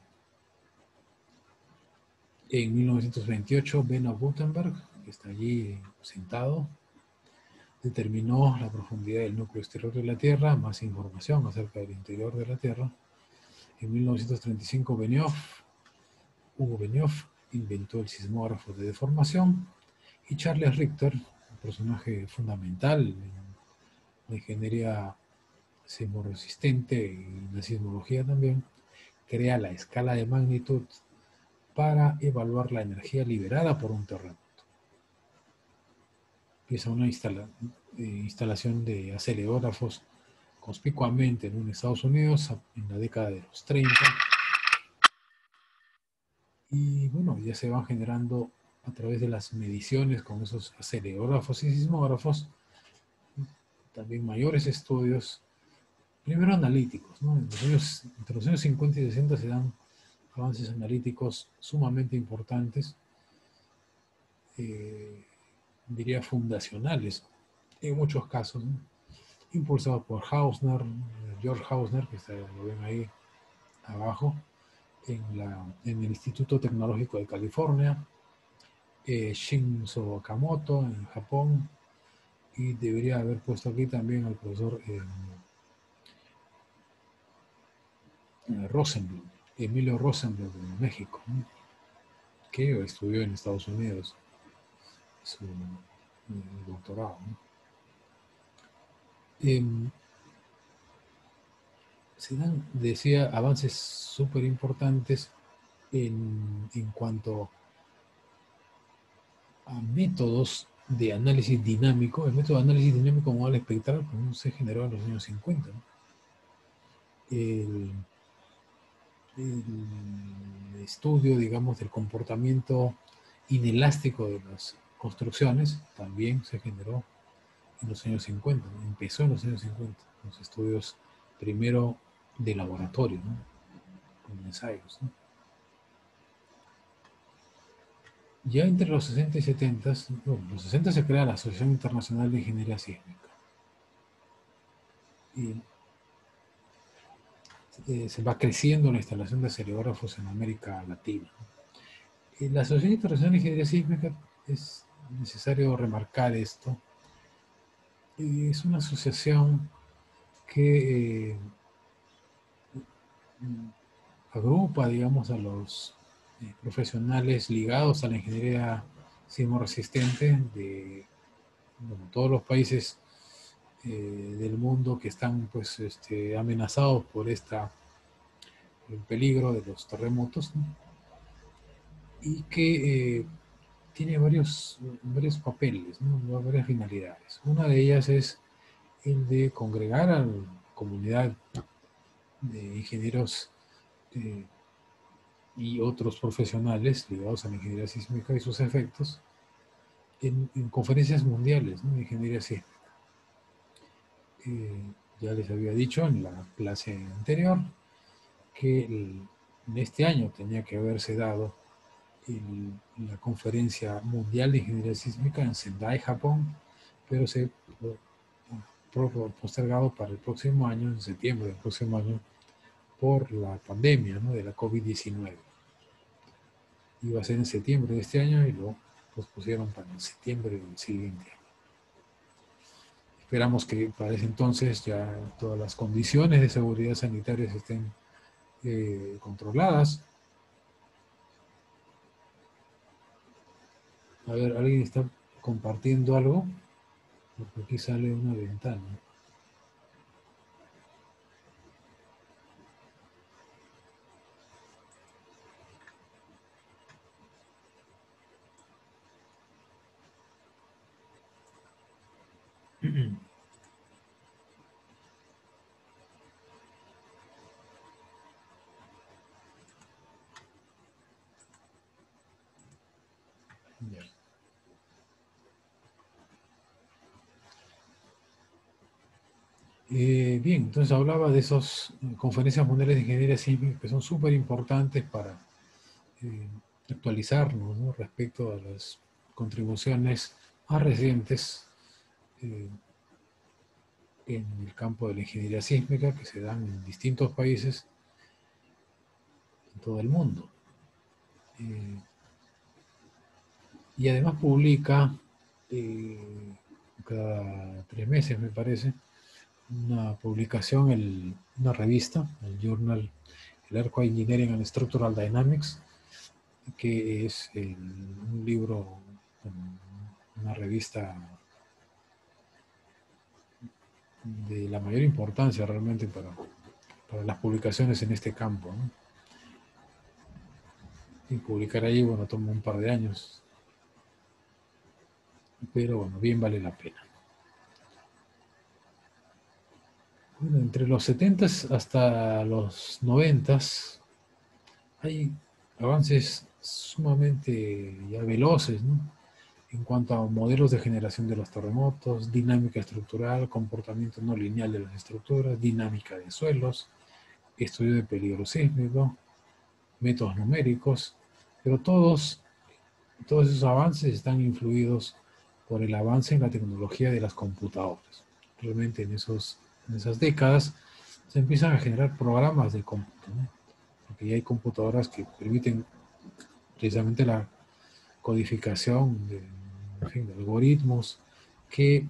En 1928, Beno Gutenberg, que está allí sentado, determinó la profundidad del núcleo exterior de la Tierra, más información acerca del interior de la Tierra. En 1935, Hugo Benioff, inventó el sismógrafo de deformación, y Charles Richter, un personaje fundamental en la ingeniería sismoresistente y la sismología también, crea la escala de magnitud para evaluar la energía liberada por un terremoto. Empieza una instalación de acelerógrafos conspicuamente en Estados Unidos en la década de los 30. Y bueno, ya se van generando a través de las mediciones con esos acelerógrafos y sismógrafos también mayores estudios, primero analíticos, ¿no? Entre los años 50 y 60 se dan avances analíticos sumamente importantes, diría fundacionales en muchos casos, ¿no?, impulsados por Hausner, George Hausner, que lo ven ahí abajo, en el Instituto Tecnológico de California, Shinzo Okamoto en Japón, y debería haber puesto aquí también al profesor Rosenblum, Emilio Rosenblum de México, ¿no?, que estudió en Estados Unidos su doctorado, ¿no? Se dan, decía, avances súper importantes en cuanto a métodos de análisis dinámico. El método de análisis dinámico modal espectral se generó en los años 50, ¿no? El estudio, digamos, del comportamiento inelástico de las construcciones también se generó en los años 50, ¿no? Empezó en los años 50, los estudios primero de laboratorio, ¿no?, con ensayos, ¿no? Ya entre los 60 y 70, bueno, en los 60 se crea la Asociación Internacional de Ingeniería Sísmica. Y se va creciendo la instalación de acelerógrafos en América Latina. Y la Asociación Internacional de Ingeniería Sísmica, es necesario remarcar esto, es una asociación que agrupa, digamos, a los profesionales ligados a la ingeniería sismoresistente de, bueno, todos los países del mundo que están, pues, amenazados por el peligro de los terremotos, ¿no?, y que tiene varios papeles, ¿no?, varias finalidades. Una de ellas es el de congregar a la comunidad de ingenieros y otros profesionales ligados a la ingeniería sísmica y sus efectos en conferencias mundiales, ¿no?, de ingeniería sísmica. Ya les había dicho en la clase anterior que en este año tenía que haberse dado la conferencia mundial de ingeniería sísmica en Sendai, Japón, pero se postergado para el próximo año, en septiembre del próximo año, por la pandemia, ¿no?, de la COVID-19. Iba a ser en septiembre de este año y lo pospusieron para el septiembre del siguiente año. Esperamos que para ese entonces ya todas las condiciones de seguridad sanitaria estén controladas. A ver, ¿alguien está compartiendo algo? Porque aquí sale una ventana. Ya. Bien, entonces hablaba de esas conferencias mundiales de ingeniería sísmica que son súper importantes para eh, actualizarnos, ¿no?, respecto a las contribuciones más recientes eh, en el campo de la ingeniería sísmica que se dan en distintos países en todo el mundo. Eh, y además publica cada 3 meses, me parece, una publicación, una revista, el Journal, el Earthquake Engineering and Structural Dynamics, que es un libro, una revista de la mayor importancia realmente para las publicaciones en este campo, ¿no? Y publicar ahí, bueno, toma un par de años, pero bueno, bien vale la pena. Bueno, entre los 70s hasta los 90s hay avances sumamente ya veloces, ¿no?, en cuanto a modelos de generación de los terremotos, dinámica estructural, comportamiento no lineal de las estructuras, dinámica de suelos, estudio de peligro sísmico, métodos numéricos, pero todos esos avances están influidos por el avance en la tecnología de las computadoras. Realmente en esas décadas se empiezan a generar programas de cómputo, ¿no?, porque ya hay computadoras que permiten precisamente la codificación en fin, de algoritmos que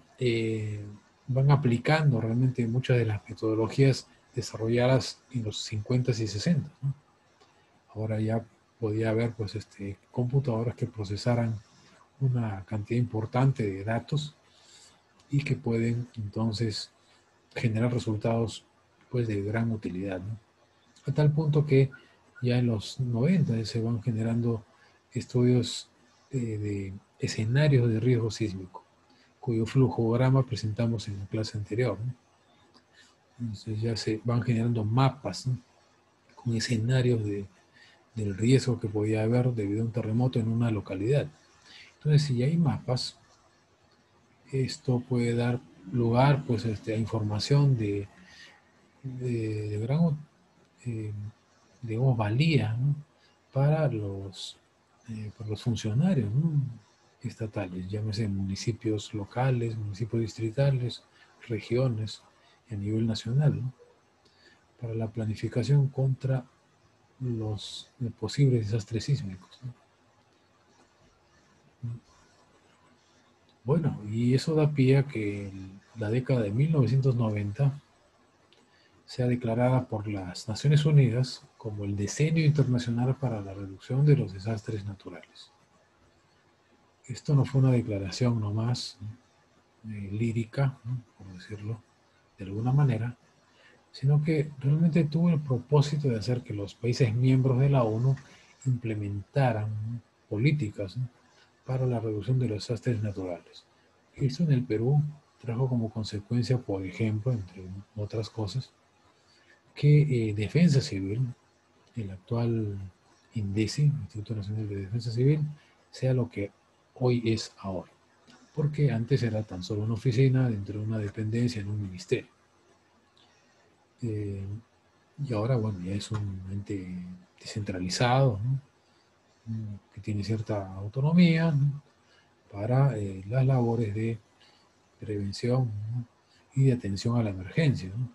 van aplicando realmente muchas de las metodologías desarrolladas en los 50s y 60s, ¿no? Ahora ya podía haber pues, computadoras que procesaran una cantidad importante de datos y que pueden entonces generar resultados pues, de gran utilidad, ¿no? A tal punto que ya en los 90 se van generando estudios de escenarios de riesgo sísmico, cuyo flujograma presentamos en la clase anterior, ¿no? Entonces ya se van generando mapas, ¿no?, con escenarios del riesgo que podía haber debido a un terremoto en una localidad. Entonces, si hay mapas, esto puede dar lugar pues, a información de gran, eh, digamos, valía, ¿no?, para los funcionarios, ¿no?, estatales, llámese municipios locales, municipios distritales, regiones y a nivel nacional, ¿no?, para la planificación contra los posibles desastres sísmicos, ¿no? Bueno, y eso da pie a que la década de 1990 sea declarada por las Naciones Unidas como el Decenio Internacional para la Reducción de los Desastres Naturales. Esto no fue una declaración nomás lírica, ¿no?, por decirlo de alguna manera, sino que realmente tuvo el propósito de hacer que los países miembros de la ONU implementaran, ¿no?, políticas, ¿no?, para la reducción de los desastres naturales. Esto en el Perú trajo como consecuencia, por ejemplo, entre otras cosas, que Defensa Civil, el actual INDECI, Instituto Nacional de Defensa Civil, sea lo que hoy es ahora. Porque antes era tan solo una oficina dentro de una dependencia en un ministerio. Y ahora, bueno, ya es un ente descentralizado, ¿no?, que tiene cierta autonomía, ¿no?, para las labores de prevención, ¿no?, y de atención a la emergencia, ¿no?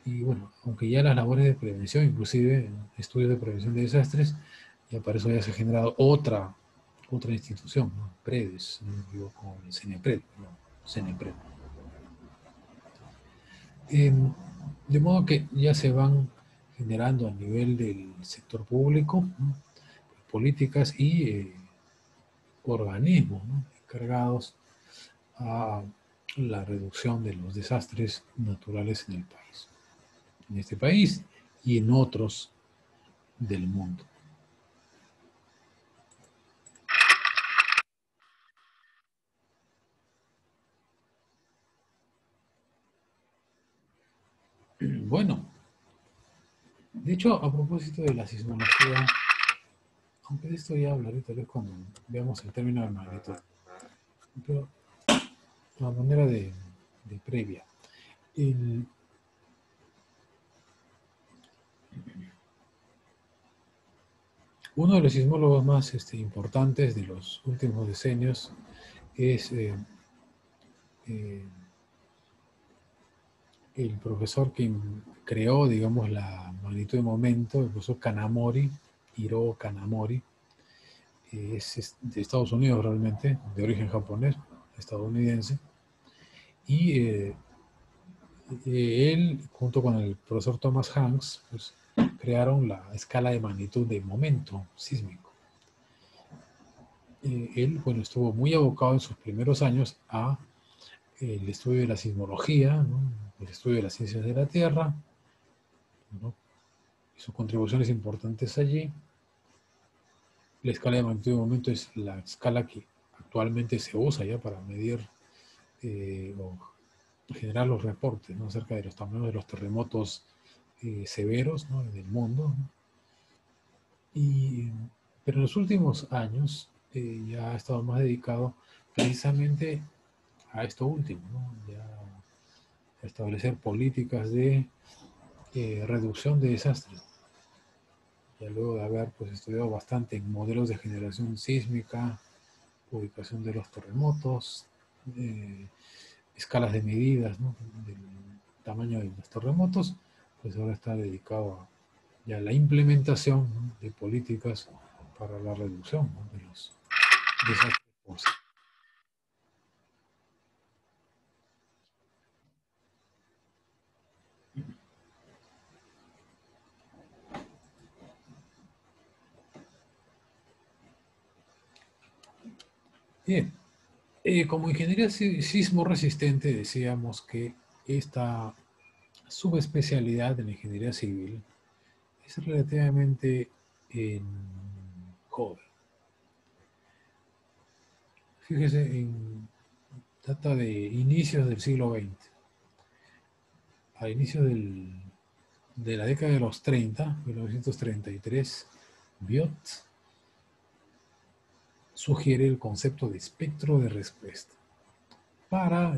Y bueno, aunque ya las labores de prevención, inclusive estudios de prevención de desastres, ya para eso ya se ha generado otra institución, ¿no? PREDES, no me equivoco, el CENEPRED, no, CENEPRED. De modo que ya se van generando a nivel del sector público, ¿no? Políticas y organismos, ¿no? Encargados a la reducción de los desastres naturales en el país. En este país y en otros del mundo. Bueno, de hecho, a propósito de la sismología, aunque de esto ya hablaré tal vez cuando veamos el término de magnitud, pero a manera de previa, el, uno de los sismólogos más importantes de los últimos decenios es el profesor que creó, digamos, la magnitud de momento, el profesor Kanamori, Hiro Kanamori, es de Estados Unidos realmente, de origen japonés, estadounidense, y él, junto con el profesor Thomas Hanks, pues, crearon la escala de magnitud de momento sísmico. Él, bueno, estuvo muy abocado en sus primeros años a el estudio de la sismología, ¿no? El estudio de las ciencias de la Tierra, ¿no? Y sus contribuciones importantes allí. La escala de magnitud de momento es la escala que actualmente se usa ya para medir o generar los reportes, ¿no? Acerca de los tamaños de los terremotos severos, ¿no? En el mundo, ¿no? Pero en los últimos años ya ha estado más dedicado precisamente a esto último, ¿no? Ya a establecer políticas de reducción de desastres. Ya luego de haber pues, estudiado bastante en modelos de generación sísmica, ubicación de los terremotos, escalas de medidas, ¿no? Del tamaño de los terremotos, pues ahora está dedicado a ya la implementación, ¿no? De políticas para la reducción, ¿no? De los desastres. Bien, como ingeniería sismo resistente decíamos que esta subespecialidad de la ingeniería civil es relativamente joven. Fíjese, data de inicios del siglo XX. A inicios de la década de los 30, 1933, Biot sugiere el concepto de espectro de respuesta para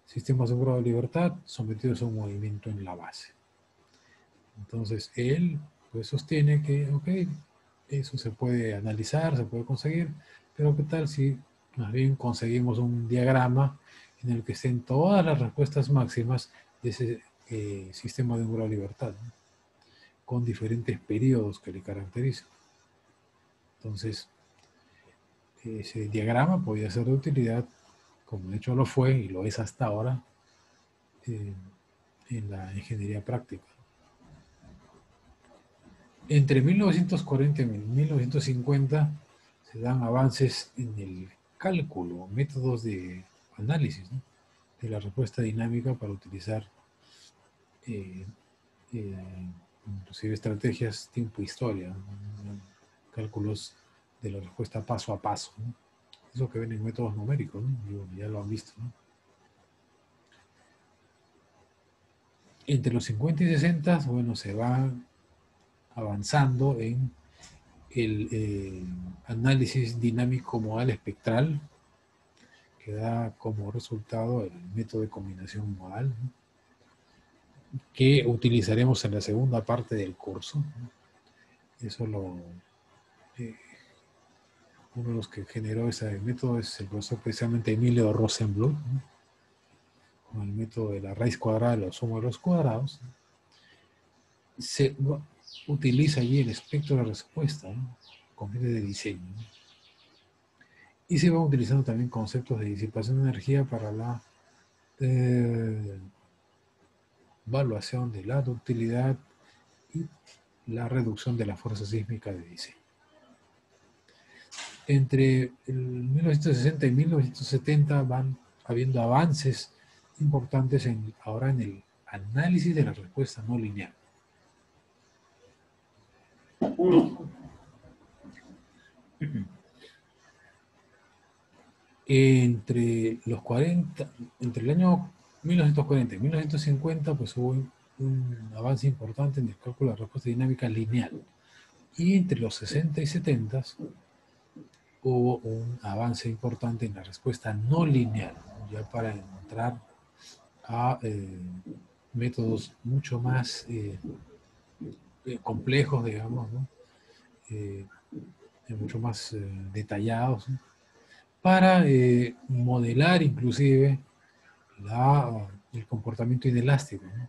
sistemas de grado de libertad sometidos a un movimiento en la base. Entonces, él pues, sostiene que, ok, eso se puede analizar, se puede conseguir, pero ¿qué tal si más bien conseguimos un diagrama en el que estén todas las respuestas máximas de ese sistema de grado de libertad, ¿no? Con diferentes periodos que le caracterizan? Entonces, ese diagrama podía ser de utilidad, como de hecho lo fue y lo es hasta ahora, en la ingeniería práctica. Entre 1940 y 1950 se dan avances en el cálculo, métodos de análisis, ¿no? De la respuesta dinámica para utilizar inclusive estrategias tiempo-historia, ¿no? Cálculos de la respuesta paso a paso, ¿no? Eso que ven en métodos numéricos, ¿no? Ya lo han visto, ¿no? Entre los 50 y 60, bueno, se va avanzando en el análisis dinámico modal espectral, que da como resultado el método de combinación modal, ¿no? Que utilizaremos en la segunda parte del curso, ¿no? Eso uno de los que generó ese método es el profesor precisamente Emilio Rosenbluth, ¿no? con el método de la raíz cuadrada de la suma de los cuadrados, se utiliza allí el espectro de respuesta, ¿no? Con fines de diseño, ¿no? Y se van utilizando también conceptos de disipación de energía para la evaluación de la ductilidad y la reducción de la fuerza sísmica de diseño. Entre el 1960 y 1970 van habiendo avances importantes ahora en el análisis de la respuesta no lineal. Entre el año 1940 y 1950, pues hubo un avance importante en el cálculo de la respuesta dinámica lineal. Y entre los 60 y 70 hubo un avance importante en la respuesta no lineal, ya para entrar a métodos mucho más complejos, digamos, ¿no? Mucho más detallados, ¿no? Para modelar inclusive el comportamiento inelástico, ¿no?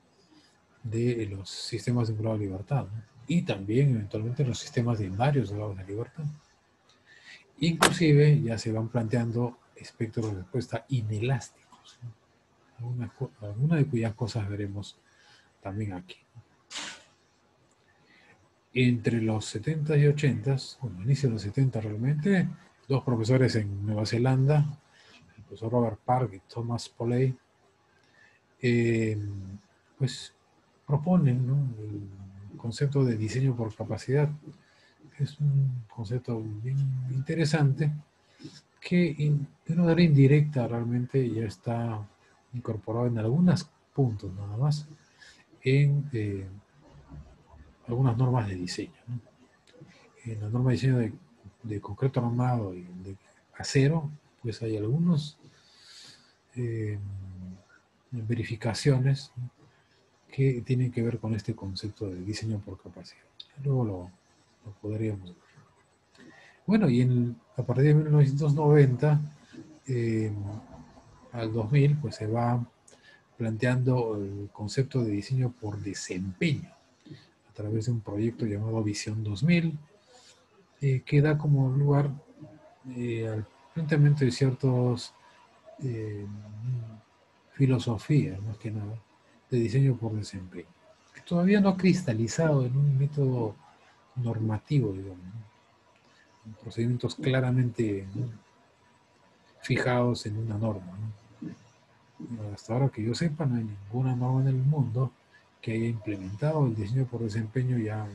De los sistemas de grado de libertad, ¿no? Y también eventualmente los sistemas de varios grados de libertad. Inclusive ya se van planteando espectros de respuesta inelásticos, ¿no? Algunas de cuyas cosas veremos también aquí. Entre los 70 y 80, bueno, inicio de los 70 realmente, dos profesores en Nueva Zelanda, el profesor Robert Park y Thomas Poley, pues proponen, ¿no?, el concepto de diseño por capacidad. Es un concepto bien interesante que de una manera indirecta realmente ya está incorporado en algunos puntos nada más en algunas normas de diseño, ¿no? En la norma de diseño de concreto armado y de acero, pues hay algunos verificaciones, ¿no?, que tienen que ver con este concepto de diseño por capacidad. Luego lo podríamos ver. Bueno, y a partir de 1990 al 2000, pues se va planteando el concepto de diseño por desempeño a través de un proyecto llamado Visión 2000, que da como lugar al planteamiento de ciertos filosofías, más que nada, de diseño por desempeño, que todavía no ha cristalizado en un método normativo, digamos, ¿no?, en procedimientos claramente, ¿no?, fijados en una norma, ¿no? Hasta ahora que yo sepa, no hay ninguna norma en el mundo que haya implementado el diseño por desempeño ya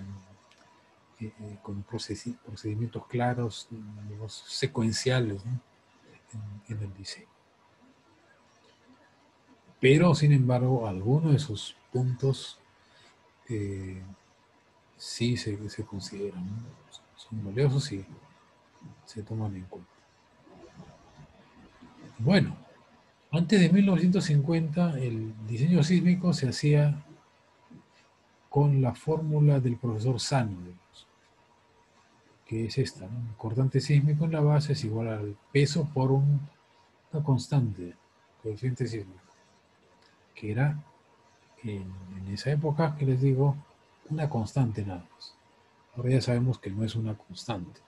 con procedimientos claros, digamos, secuenciales, ¿no?, en el diseño. Pero, sin embargo, algunos de esos puntos sí se consideran, ¿no?, son valiosos y se toman en cuenta. Bueno, antes de 1950 el diseño sísmico se hacía con la fórmula del profesor Sano, digamos, que es esta, ¿no? Un cortante sísmico en la base es igual al peso por una constante, coeficiente sísmico, que era en esa época, que les digo, una constante nada más. Ahora ya sabemos que no es una constante,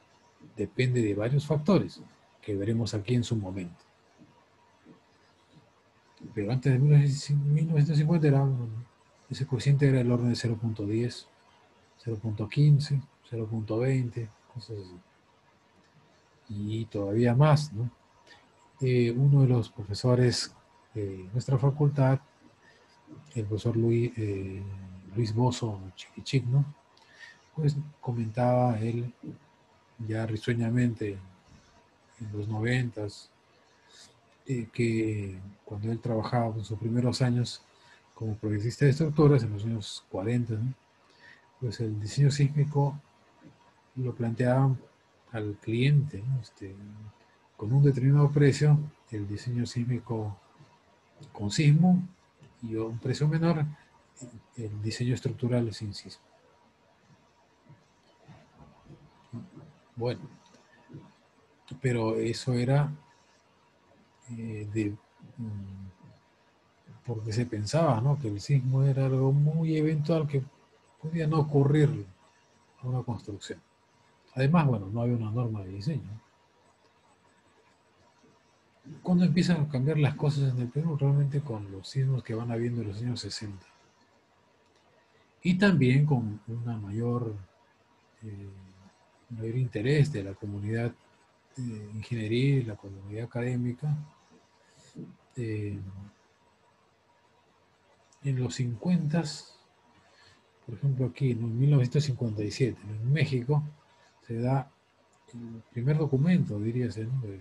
depende de varios factores que veremos aquí en su momento. Pero antes de 1950 ese coeficiente era del orden de 0.10, 0.15, 0.20, cosas así. Y todavía más, ¿no? Uno de los profesores de nuestra facultad, el profesor Luis Bozo Chiquichic, ¿no?, pues comentaba él ya risueñamente en los 90s, que cuando él trabajaba en sus primeros años como proyectista de estructuras, en los años 40, ¿no?, pues el diseño sísmico lo planteaban al cliente, ¿no?, con un determinado precio, el diseño sísmico con sismo, y a un precio menor, el diseño estructural sin sismo. Bueno, pero eso era porque se pensaba, ¿no?, que el sismo era algo muy eventual que podía no ocurrir a una construcción. Además, bueno, no había una norma de diseño. ¿Cuándo empiezan a cambiar las cosas en el Perú? Realmente con los sismos que van habiendo en los años 60. Y también con una eh, mayor interés de la comunidad ingenieril, la comunidad académica. En los 50, por ejemplo aquí, ¿no?, en 1957, en México, se da el primer documento, diríase, ¿no?, de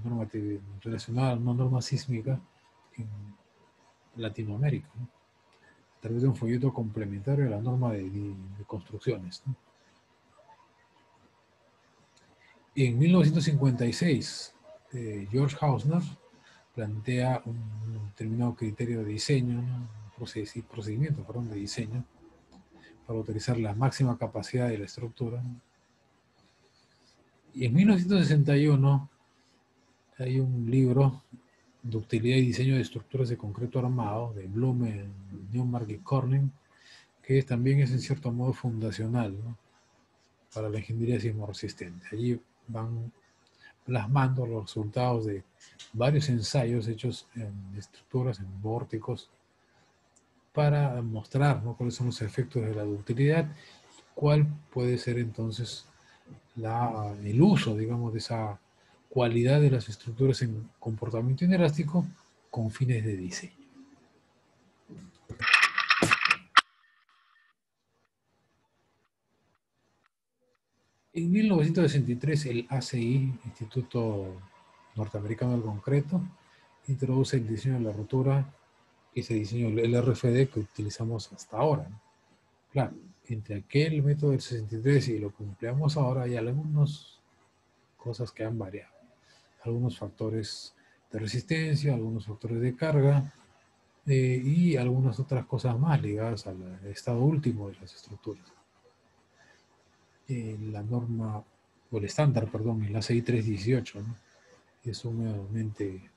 norma relacionada a una norma sísmica en Latinoamérica, ¿no?, a través de un folleto complementario a la norma de construcciones, ¿no? En 1956, George Hausner plantea un determinado criterio de diseño, ¿no?, un procedimiento, perdón, de diseño para utilizar la máxima capacidad de la estructura. Y en 1961 hay un libro de utilidad y diseño de estructuras de concreto armado de Blume, Neumark y Corning, que también es en cierto modo fundacional, ¿no?, para la ingeniería sismo resistente. Allí van plasmando los resultados de varios ensayos hechos en estructuras, en vórticos, para mostrar, ¿no?, cuáles son los efectos de la ductilidad, cuál puede ser entonces el uso, digamos, de esa cualidad de las estructuras en comportamiento inelástico con fines de diseño. En 1963, el ACI, Instituto Norteamericano del Concreto, introduce el diseño de la rotura, ese diseño, el RFD que utilizamos hasta ahora, ¿no? Claro, entre aquel método del 63 y lo que empleamos ahora hay algunas cosas que han variado. Algunos factores de resistencia, algunos factores de carga y algunas otras cosas más ligadas al estado último de las estructuras. La norma, o el estándar, perdón, el ACI 318, ¿no?, es sumamente,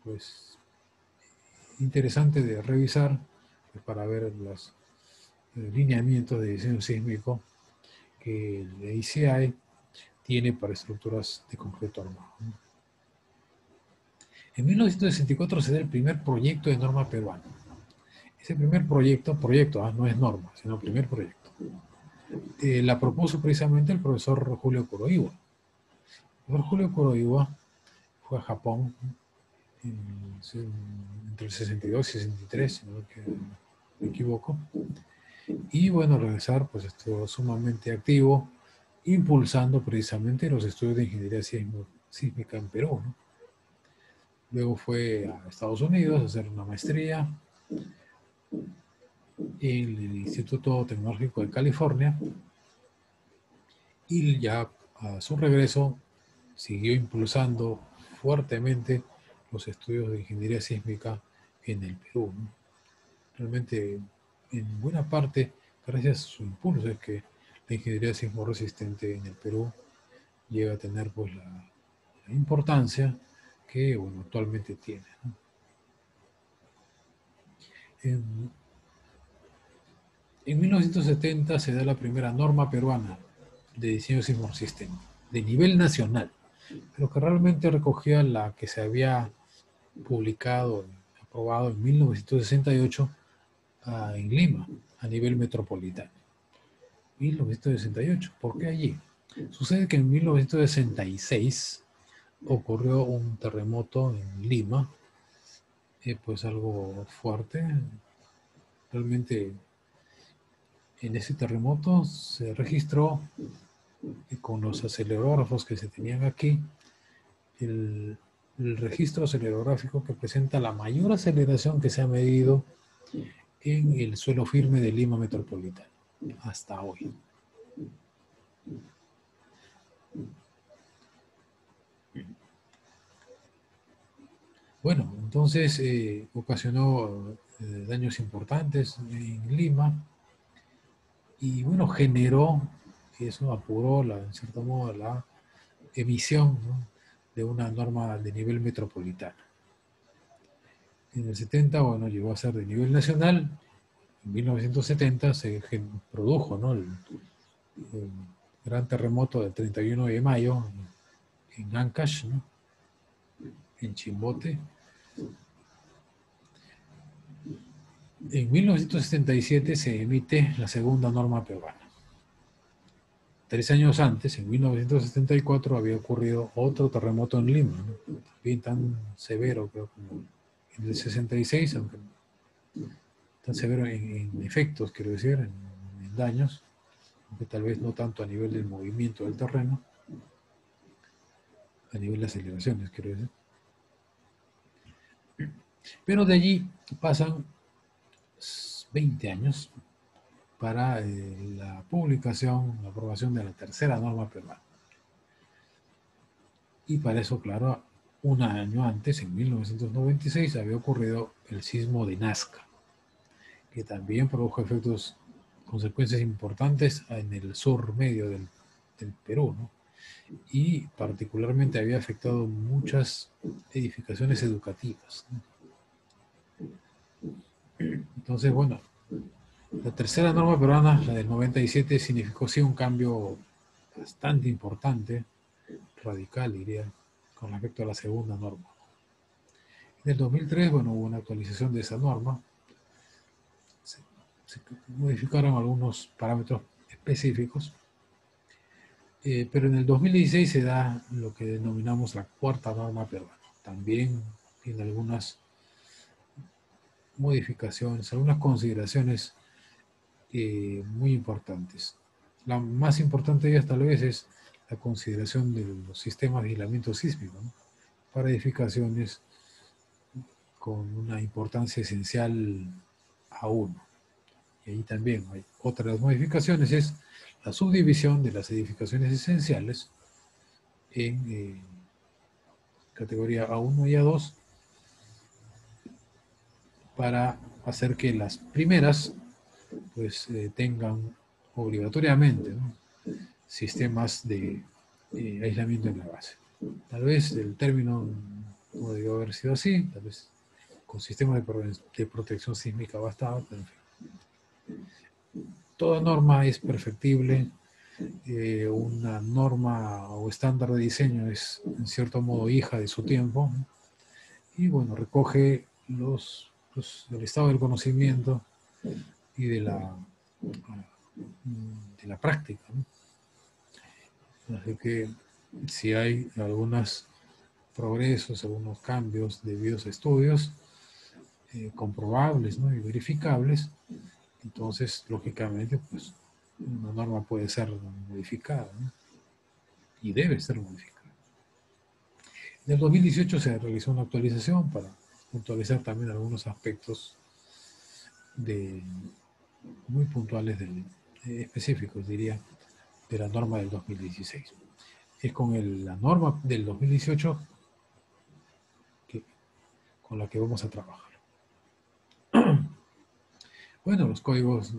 pues, interesante de revisar, pues, para ver los lineamientos de diseño sísmico que el ICI tiene para estructuras de concreto armado, ¿no? En 1964 se da el primer proyecto de norma peruana. Ese primer proyecto, no es norma, sino primer proyecto, la propuso precisamente el profesor Julio Kuroiwa. El profesor Julio Kuroiwa fue a Japón entre el 62 y 63, si no me equivoco. Y bueno, al regresar, pues estuvo sumamente activo, impulsando precisamente los estudios de ingeniería sísmica en Perú, ¿no? Luego fue a Estados Unidos a hacer una maestría en el Instituto Tecnológico de California, y ya a su regreso siguió impulsando fuertemente los estudios de ingeniería sísmica en el Perú, ¿no? Realmente, en buena parte, gracias a su impulso, es que la ingeniería sismo resistente en el Perú llega a tener, pues, la importancia que, bueno, actualmente tiene, ¿no? En 1970 se da la primera norma peruana de diseño sismo resistente, de nivel nacional, pero que realmente recogía la que se había publicado, aprobado en 1968 en Lima, a nivel metropolitano. 1968, ¿por qué allí? Sucede que en 1966 ocurrió un terremoto en Lima, pues algo fuerte. Realmente en ese terremoto se registró, con los acelerógrafos que se tenían aquí, el registro acelerográfico que presenta la mayor aceleración que se ha medido en el suelo firme de Lima metropolitano hasta hoy. Bueno, entonces ocasionó daños importantes en Lima y bueno, generó, eso apuró en cierto modo la emisión, ¿no?, de una norma de nivel metropolitano. En el 70, bueno, llegó a ser de nivel nacional. En 1970 se produjo, ¿no?, el gran terremoto del 31 de mayo en Ancash, ¿no?, en Chimbote. En 1977 se emite la segunda norma peruana. 3 años antes, en 1974, había ocurrido otro terremoto en Lima, ¿no?, bien tan severo, creo, como en el 66, aunque tan severo en efectos, quiero decir, en daños, aunque tal vez no tanto a nivel del movimiento del terreno, a nivel de aceleraciones, quiero decir. Pero de allí pasan 20 años para la publicación, la aprobación de la tercera norma peruana. Y para eso, claro, un año antes, en 1996, había ocurrido el sismo de Nazca, que también produjo efectos, consecuencias importantes en el sur medio del Perú, ¿no? Y particularmente había afectado muchas edificaciones educativas, ¿no? Entonces, bueno, la tercera norma peruana, la del 97, significó sí un cambio bastante importante, radical, diría, con respecto a la segunda norma. En el 2003, bueno, hubo una actualización de esa norma. Se modificaron algunos parámetros específicos, pero en el 2016 se da lo que denominamos la cuarta norma peruana. También tiene algunas modificaciones, algunas consideraciones muy importantes. La más importante de ellas tal vez es la consideración de los sistemas de aislamiento sísmico, ¿no?, para edificaciones con una importancia esencial A1. Y ahí también hay otra de las modificaciones, es la subdivisión de las edificaciones esenciales en categoría A1 y A2 para hacer que las primeras pues tengan obligatoriamente, ¿no?, sistemas de aislamiento en la base. Tal vez el término no debió haber sido así, tal vez con sistemas de protección sísmica bastaba, pero en fin. Toda norma es perfectible, una norma o estándar de diseño es en cierto modo hija de su tiempo, ¿no?, y bueno, recoge el estado del conocimiento y de la práctica, ¿no? Así que si hay algunos progresos, algunos cambios debidos a estudios comprobables, ¿no?, y verificables, entonces lógicamente pues una norma puede ser modificada, ¿no?, y debe ser modificada. En el 2018 se realizó una actualización para puntualizar también algunos aspectos muy puntuales, específicos, diría, de la norma del 2016. Es con la norma del 2018 con la que vamos a trabajar. Bueno, los códigos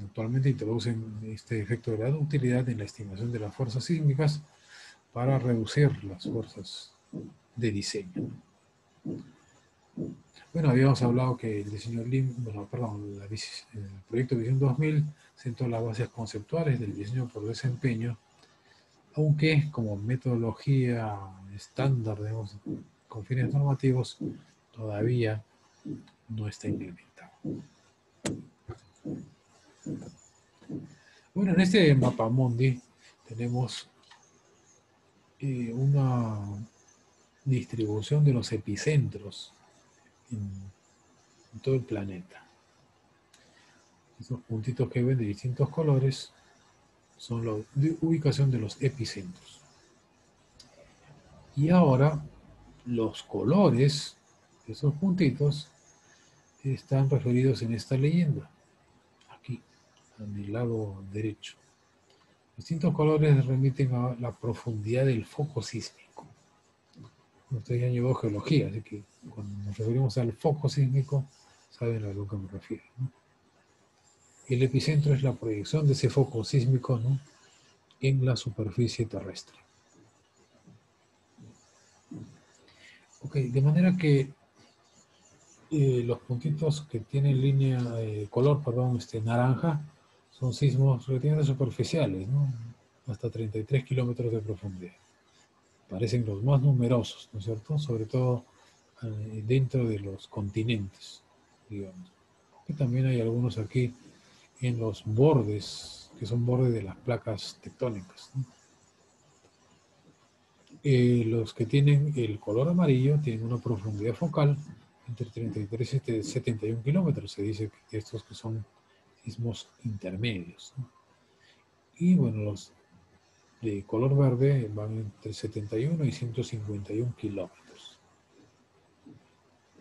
actualmente introducen este efecto de la utilidad en la estimación de las fuerzas sísmicas para reducir las fuerzas de diseño. Bueno, habíamos hablado que el diseño el proyecto Visión 2000 sentó las bases conceptuales del diseño por desempeño, aunque como metodología estándar, digamos, con fines normativos, todavía no está implementado. Bueno, en este mapamundi tenemos una distribución de los epicentros en todo el planeta. Esos puntitos que ven de distintos colores son la ubicación de los epicentros. Y ahora los colores de esos puntitos están referidos en esta leyenda, aquí, en el lado derecho. Distintos colores remiten a la profundidad del foco sísmico. Ustedes ya han llevado geología, así que cuando nos referimos al foco sísmico, saben a lo que me refiero, ¿no? El epicentro es la proyección de ese foco sísmico, ¿no?, en la superficie terrestre. Ok, de manera que Los puntitos que tienen línea, color, perdón, naranja, son sismos relativamente superficiales, ¿no? Hasta 33 kilómetros de profundidad. Parecen los más numerosos, ¿no es cierto? Sobre todo dentro de los continentes, digamos. Y también hay algunos aquí en los bordes, que son bordes de las placas tectónicas, ¿no? Los que tienen el color amarillo tienen una profundidad focal entre 33 y 71 kilómetros. Se dice que estos que son sismos intermedios, ¿no? Y bueno, los de color verde van entre 71 y 151 kilómetros.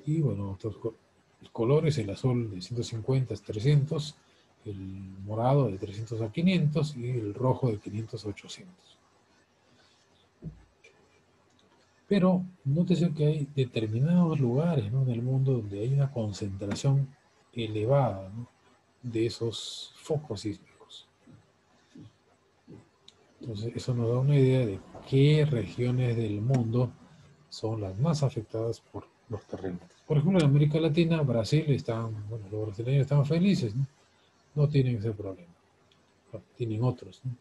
Y bueno, otros colores, el azul de 150 a 300, el morado de 300 a 500 y el rojo de 500 a 800. Pero nótese que hay determinados lugares, ¿no?, en el mundo donde hay una concentración elevada, ¿no?, de esos focos sísmicos. Entonces, eso nos da una idea de qué regiones del mundo son las más afectadas por los terremotos. Por ejemplo, en América Latina, Brasil, bueno, los brasileños están felices, ¿no? No tienen ese problema. Tienen otros, ¿no?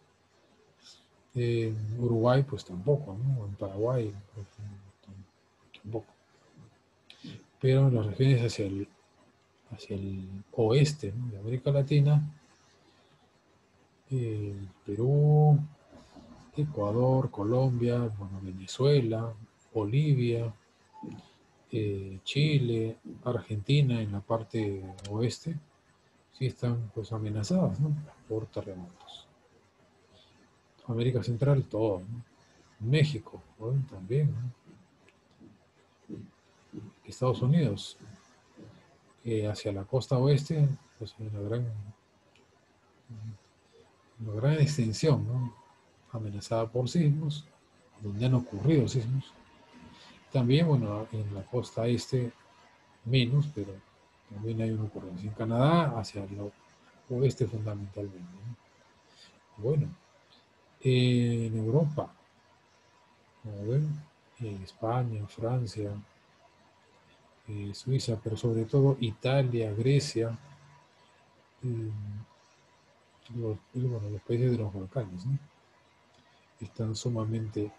En Uruguay, pues tampoco, ¿no? En Paraguay, pues, tampoco. Pero en las regiones hacia el oeste, ¿no?, de América Latina, Perú, Ecuador, Colombia, bueno, Venezuela, Bolivia, Chile, Argentina en la parte oeste, sí están pues amenazadas, ¿no?, por terremotos. América Central, todo, ¿no? México, bueno, también, ¿no? Estados Unidos, hacia la costa oeste, pues hay una gran extensión, ¿no?, amenazada por sismos, donde han ocurrido sismos. También, bueno, en la costa este menos, pero también hay una ocurrencia. En Canadá, hacia el oeste fundamentalmente, ¿no? Bueno, en Europa, como ven, España, Francia, Suiza, pero sobre todo Italia, Grecia, bueno, los países de los Balcanes, ¿no?, están sumamente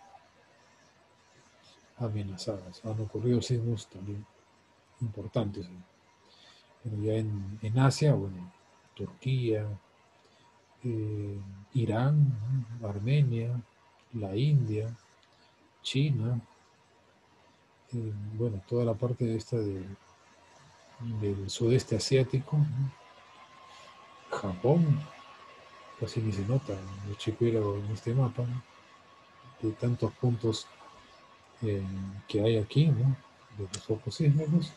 amenazadas. Han ocurrido sismos también importantes. Bueno, ya en Asia, bueno, Turquía, Irán, ¿no?, Armenia, la India, China, bueno, toda la parte de del sudeste asiático, ¿no?, Japón, casi ni se nota el archipiélago en este mapa, ¿no?, de tantos puntos que hay aquí, ¿no?, de los focos sísmicos.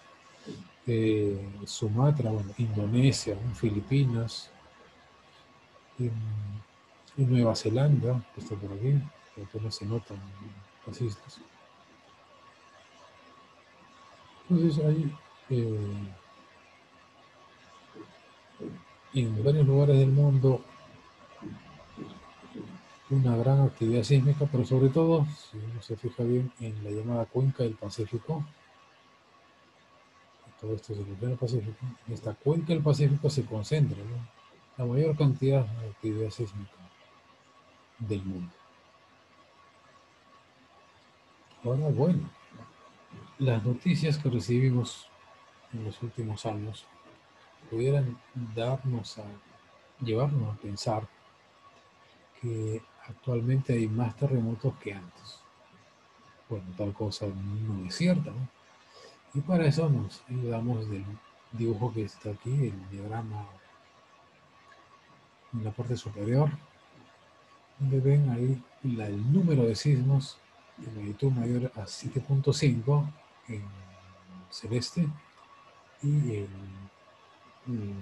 Sumatra, bueno, Indonesia, ¿no?, Filipinas, en Nueva Zelanda, que está por aquí, que apenas se notan las islas. Entonces hay en varios lugares del mundo una gran actividad sísmica, pero sobre todo, si uno se fija bien, en la llamada cuenca del Pacífico. Todo esto es el Océano Pacífico. En esta cuenca del Pacífico se concentra, ¿no?, la mayor cantidad de actividad sísmica del mundo. Ahora, bueno, las noticias que recibimos en los últimos años pudieran llevarnos a pensar que actualmente hay más terremotos que antes. Bueno, tal cosa no es cierta, ¿no? Y para eso nos ayudamos del dibujo que está aquí, el diagrama en la parte superior, donde ven ahí el número de sismos de magnitud mayor a 7.5 en celeste y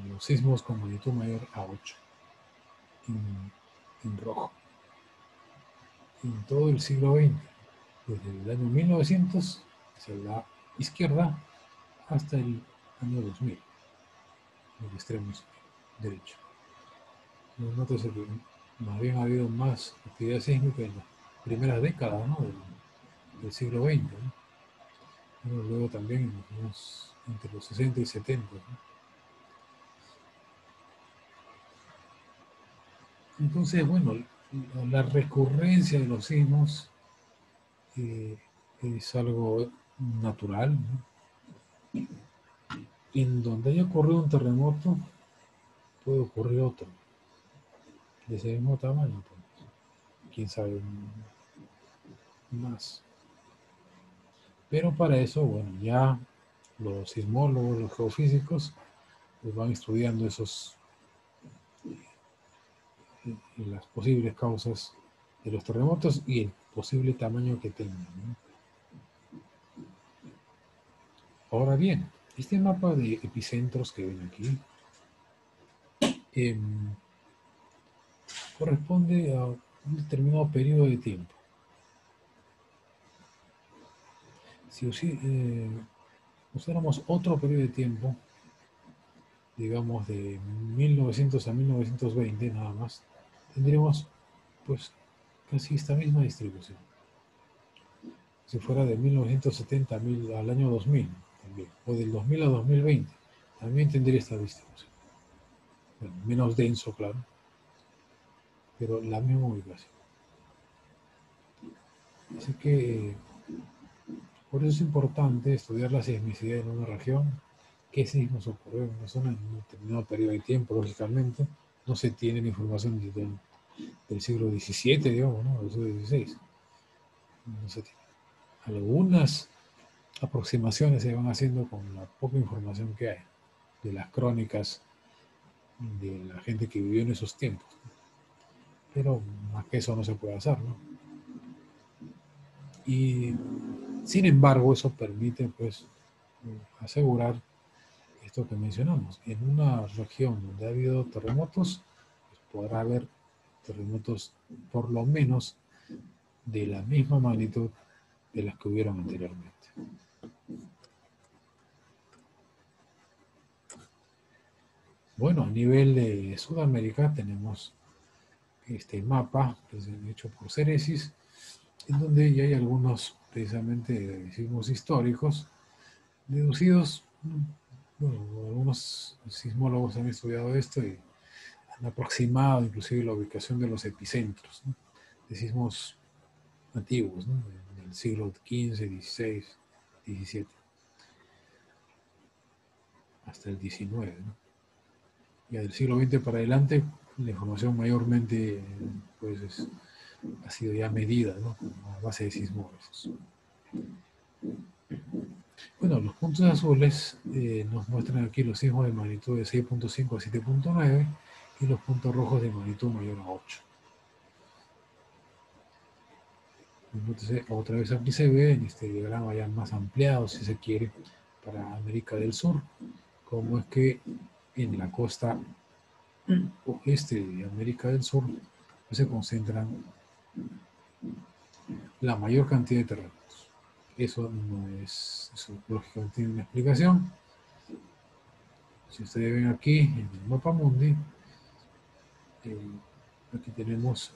los sismos con magnitud mayor a 8 en rojo. En todo el siglo XX, desde el año 1900 hacia la izquierda hasta el año 2000, en el extremo derecho. Nótese que más bien ha habido más actividad sísmica en las primeras décadas, ¿no?, del siglo XX, ¿no? Bueno, luego también entre los 60 y 70, ¿no? Entonces, bueno, la recurrencia de los sismos eh, es algo natural, ¿no? En donde haya ocurrido un terremoto, puede ocurrir otro, de ese mismo tamaño, pues, quién sabe más. Pero para eso, bueno, ya los sismólogos, los geofísicos, pues van estudiando las posibles causas de los terremotos y el posible tamaño que tengan, ¿no? Ahora bien, este mapa de epicentros que ven aquí em, corresponde a un determinado periodo de tiempo. Si usáramos otro periodo de tiempo, digamos de 1900 a 1920 nada más, tendríamos pues casi esta misma distribución. Si fuera de 1970 al año 2000 también, o del 2000 a 2020, también tendría esta distribución. Bueno, menos denso, claro, pero la misma ubicación. Así que por eso es importante estudiar la sismicidad en una región, qué sismos ocurrieron en una zona en un determinado periodo de tiempo, lógicamente. No se tiene la información del siglo XVII, digamos, ¿no? Del siglo XVI. No se tiene. Algunas aproximaciones se van haciendo con la poca información que hay de las crónicas de la gente que vivió en esos tiempos. Pero más que eso no se puede hacer, ¿no? Y sin embargo, eso permite, pues, asegurar esto que mencionamos. En una región donde ha habido terremotos, pues podrá haber terremotos por lo menos de la misma magnitud de las que hubieron anteriormente. Bueno, a nivel de Sudamérica tenemos este mapa que es hecho por Ceresis, en donde ya hay algunos precisamente sismos históricos deducidos. Bueno, algunos sismólogos han estudiado esto y han aproximado inclusive la ubicación de los epicentros, ¿no? De sismos antiguos, ¿no? Del siglo XV, XVI, XVII, hasta el XIX, ¿no? Ya del siglo XX para adelante, la información mayormente pues, ha sido ya medida, ¿no? A base de sismógrafos. Bueno, los puntos azules nos muestran aquí los sismos de magnitud de 6.5 a 7.9 y los puntos rojos de magnitud mayor a 8. Entonces, otra vez aquí se ve en este diagrama ya más ampliado, si se quiere, para América del Sur, como es que en la costa oeste de América del Sur pues, se concentran la mayor cantidad de terremotos. Eso no es, eso lógicamente tiene una explicación. Si ustedes ven aquí en el mapa mundi, aquí tenemos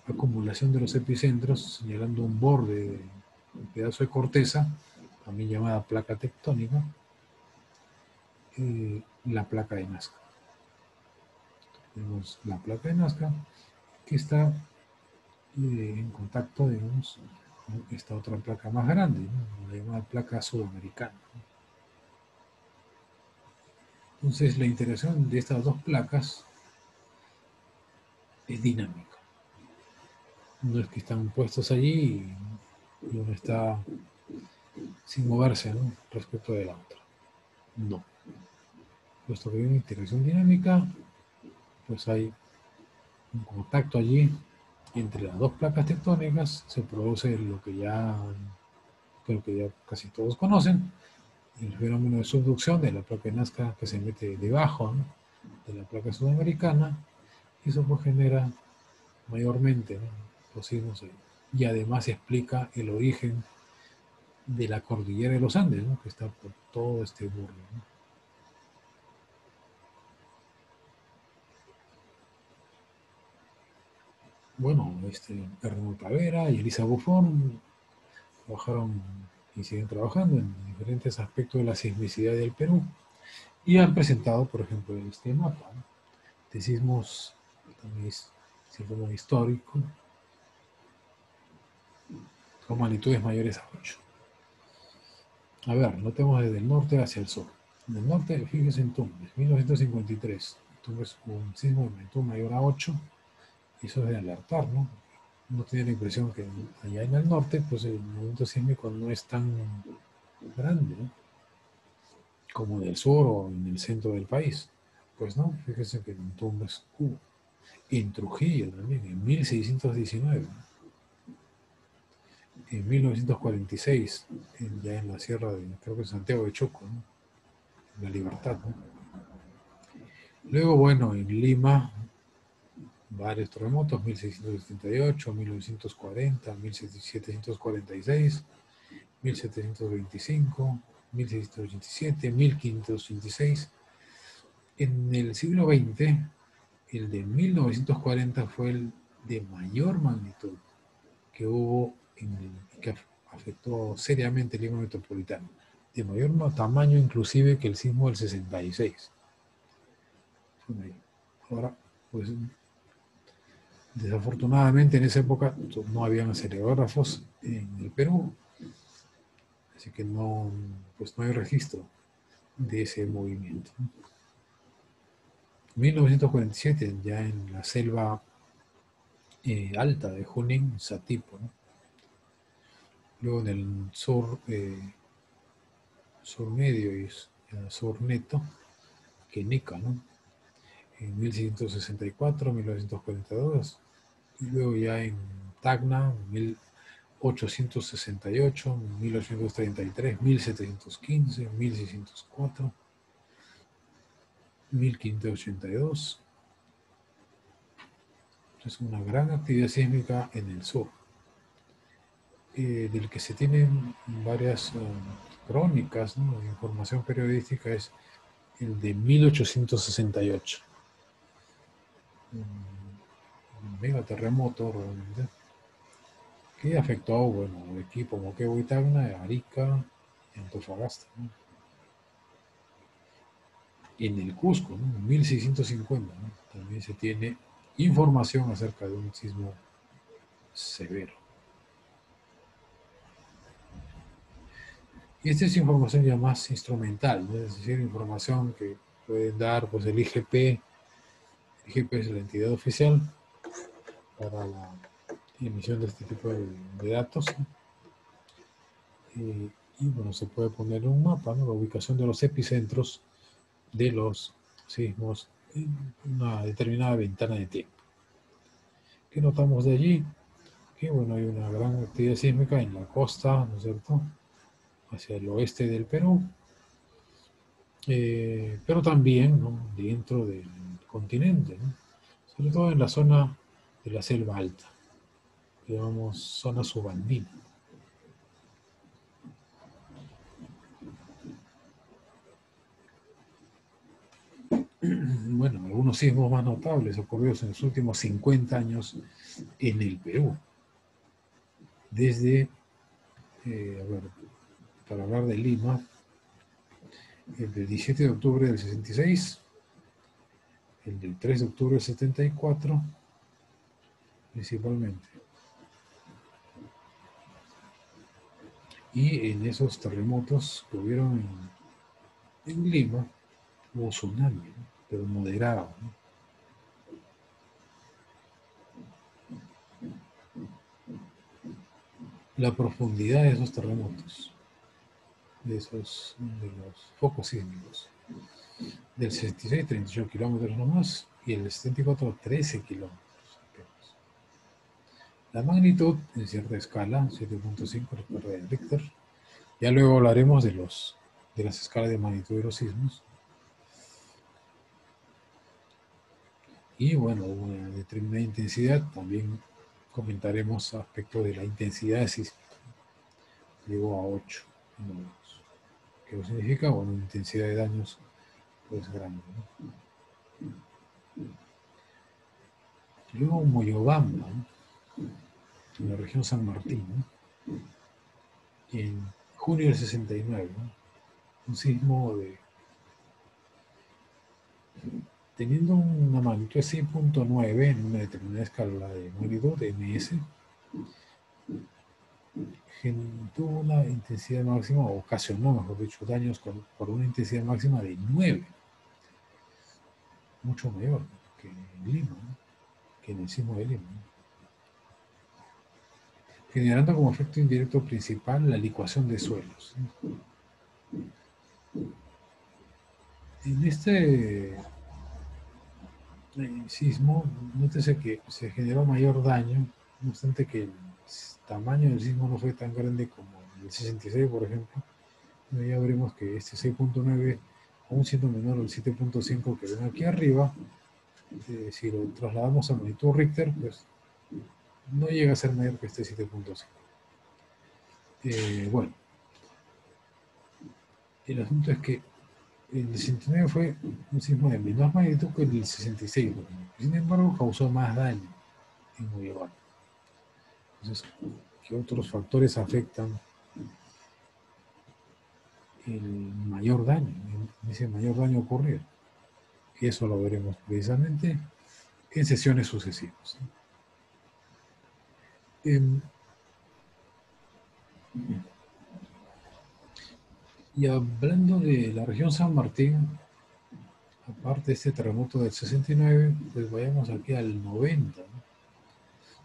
la acumulación de los epicentros, señalando un borde, un pedazo de corteza, también llamada placa tectónica, la placa de Nazca. Tenemos la placa de Nazca que está en contacto, digamos, con esta otra placa más grande, ¿no? La llamada placa sudamericana. Entonces, la interacción de estas dos placas es dinámica. No es que están puestos allí y uno está sin moverse, ¿no? Respecto de la otra. No. Puesto que hay una interacción dinámica, pues hay un contacto allí entre las dos placas tectónicas, se produce lo que ya creo que ya casi todos conocen, el fenómeno de subducción de la placa de Nazca que se mete debajo, ¿no? De la placa sudamericana, y eso pues genera mayormente, ¿no? Los sismos y además explica el origen de la cordillera de los Andes, ¿no? Que está por todo este borde, ¿no? Bueno, Hernán Tavera y Elisa Buffon trabajaron y siguen trabajando en diferentes aspectos de la sismicidad del Perú y han presentado, por ejemplo, este mapa, ¿no?, de sismos, también sismo histórico, con magnitudes mayores a 8. A ver, lo tenemos desde el norte hacia el sur. En el norte, fíjense en Tumbes, 1953. Tumbes hubo un sismo de magnitud mayor a 8, y eso es de alertar, ¿no? Uno tiene la impresión que allá en el norte, pues el movimiento sísmico no es tan grande, ¿no?, como en el sur o en el centro del país. Pues no, fíjense que en Tumbes hubo. En Trujillo también, en 1619. En 1946, ya en la sierra de, creo que Santiago de Choco, ¿no?, La Libertad, ¿no? Luego, bueno, en Lima, varios terremotos, 1678, 1940, 1746, 1725, 1687, 1586. En el siglo XX, el de 1940 fue el de mayor magnitud que hubo que afectó seriamente el Lima metropolitano, de mayor tamaño inclusive que el sismo del 66. Ahora, pues desafortunadamente en esa época no habían acelerógrafos en el Perú, así que no, pues no hay registro de ese movimiento. 1947, ya en la selva alta de Junín, Satipo, ¿no? Luego en el sur, sur medio y sur neto, Quenica, ¿no?, en 1664, 1942, y luego ya en Tacna, 1868, 1833, 1715, 1604, 1582. Es una gran actividad sísmica en el sur, del que se tienen varias crónicas, ¿no?, información periodística, es el de 1868. Un mega terremoto realmente, que afectó, bueno, equipo Moquegua y Tacna, Arica y Antofagasta, ¿no? En el Cusco, ¿no?, en 1650, ¿no?, también se tiene información acerca de un sismo severo. Y esta es información ya más instrumental, ¿no?, es decir, información que pueden dar, pues, el IGP. El IGP es la entidad oficial para la emisión de este tipo de datos, ¿no? Y bueno, se puede poner un mapa, ¿no?, la ubicación de los epicentros de los sismos en una determinada ventana de tiempo. ¿Qué notamos de allí? Que bueno, hay una gran actividad sísmica en la costa, ¿no es cierto?, hacia el oeste del Perú, pero también, ¿no?, dentro del continente, ¿no?, sobre todo en la zona de la selva alta, que llamamos zona subandina. Bueno, algunos sismos más notables ocurridos en los últimos 50 años en el Perú. Desde, a ver, para hablar de Lima, el del 17 de octubre del 66, el del 3 de octubre del 74, principalmente. Y en esos terremotos que hubieron en Lima, hubo tsunami, ¿no?, pero moderado, ¿no? La profundidad de esos terremotos, de los focos sísmicos, del 66, 38 kilómetros nomás, y el 74, 13 kilómetros. La magnitud, en cierta escala, 7.5, recuerda de Richter. Ya luego hablaremos de las escalas de magnitud de los sismos. Y bueno, una determinada intensidad, también comentaremos aspectos de la intensidad sísmica. Llegó a 8. ¿Qué significa? Bueno, intensidad de daños pues grande, ¿no? Luego Moyobamba, ¿no?, en la región San Martín, ¿no? en junio del 69, ¿no? Un sismo teniendo una magnitud de 6.9 en una determinada escala de magnitud, de MS, tuvo una intensidad máxima, o ocasionó, mejor dicho, daños por una intensidad máxima de 9, mucho mayor que en Lima, ¿no? Que en el sismo de Lima, ¿no? Generando como efecto indirecto principal la licuación de suelos, ¿no? En este sismo, nótese que se generó mayor daño, no obstante que el tamaño del sismo no fue tan grande como el 66, por ejemplo. Ya veremos que este 6.9, aún siendo menor al 7.5 que ven aquí arriba, si lo trasladamos a magnitud Richter, pues no llega a ser mayor que este 7.5. Bueno, el asunto es que el 69 fue un sismo de menor magnitud que el 66, por ejemplo. Sin embargo, causó más daño en Bolívar. Entonces, ¿qué otros factores afectan el mayor daño, ese mayor daño ocurrido? Y eso lo veremos precisamente en sesiones sucesivas. Y hablando de la región San Martín, aparte de este terremoto del 69, pues vayamos aquí al 90, ¿no?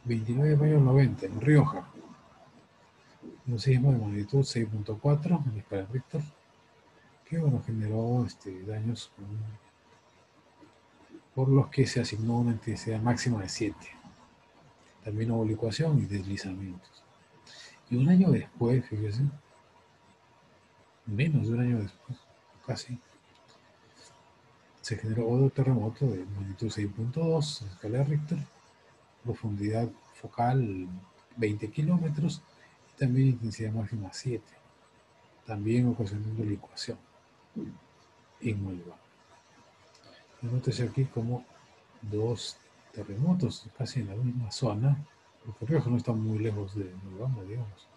29 de mayo del 90, en Rioja. Un sismo de magnitud 6.4 en escala de Richter, que bueno, generó daños por los que se asignó una intensidad máxima de 7. También hubo licuación y deslizamientos. Y un año después, fíjese, menos de un año después, casi, se generó otro terremoto de magnitud 6.2 en escala de Richter, profundidad focal 20 kilómetros y también intensidad máxima 7, también ocasionando licuación en Huelva. Nótese aquí como dos terremotos casi en la misma zona, porque Rioja no está muy lejos de Huelva, digamos.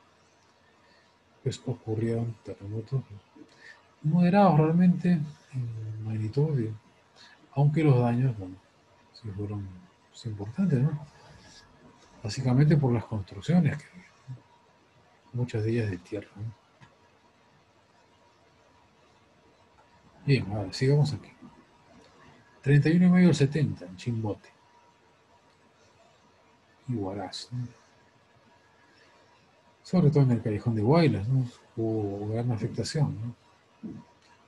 Pues ocurrieron terremotos moderados realmente en magnitud, aunque los daños, bueno, sí fueron importantes, ¿no? Básicamente por las construcciones, que muchas de ellas de tierra, ¿no? Bien, ahora sigamos aquí. 31 de mayo del 70, en Chimbote y Huaraz, ¿no? Sobre todo en el callejón de Guaylas, ¿no? Hubo gran afectación, ¿no?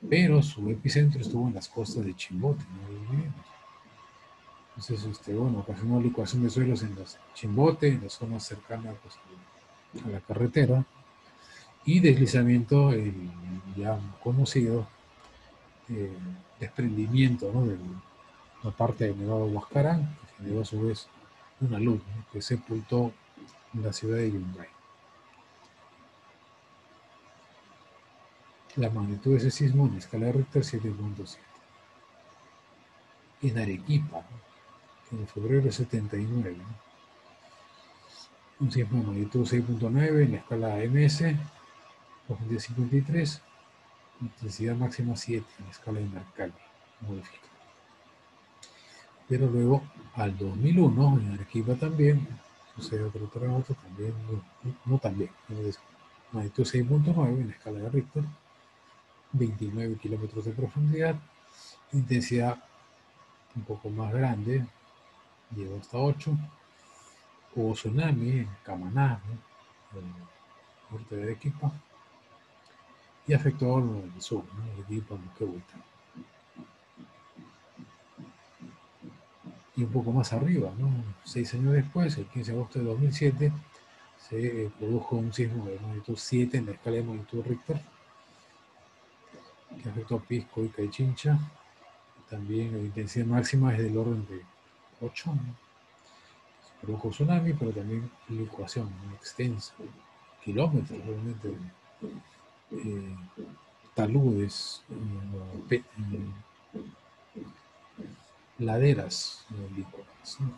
Pero su epicentro estuvo en las costas de Chimbote, ¿no? Entonces, bueno, ocasionó licuación de suelos en las Chimbote, en las zonas cercanas pues, a la carretera, y deslizamiento, ya conocido, desprendimiento, ¿no? De la parte del Nevado Huascarán, que generó a su vez una luz, ¿no? Que sepultó la ciudad de Yungay. La magnitud de ese sismo en escala de Richter 7.7. En Arequipa, ¿no? En febrero de 79, ¿no? Un sismo de magnitud 6.9 en la escala MS, profundidad 53, intensidad máxima 7 en la escala de Mercalli, modificada. Pero luego, al 2001, en Arequipa también, sucede otro terremoto, también, no también, magnitud 6.9 en la escala de Richter, 29 kilómetros de profundidad, intensidad un poco más grande, llegó hasta 8. Hubo tsunami en Camaná, ¿no? En el norte de Arequipa, y afectó el sur, ¿no? Arequipa, Moquegua. Y un poco más arriba, ¿no? 6 años después, el 15 de agosto de 2007, se produjo un sismo de magnitud 7 en la escala de magnitud Richter, que afectó a Pisco y Caichincha. También la intensidad máxima es del orden de 8, ¿no? Se produjo tsunami, pero también licuación, ¿no? Extensa, kilómetros realmente, eh, taludes, laderas licuadas, ¿no?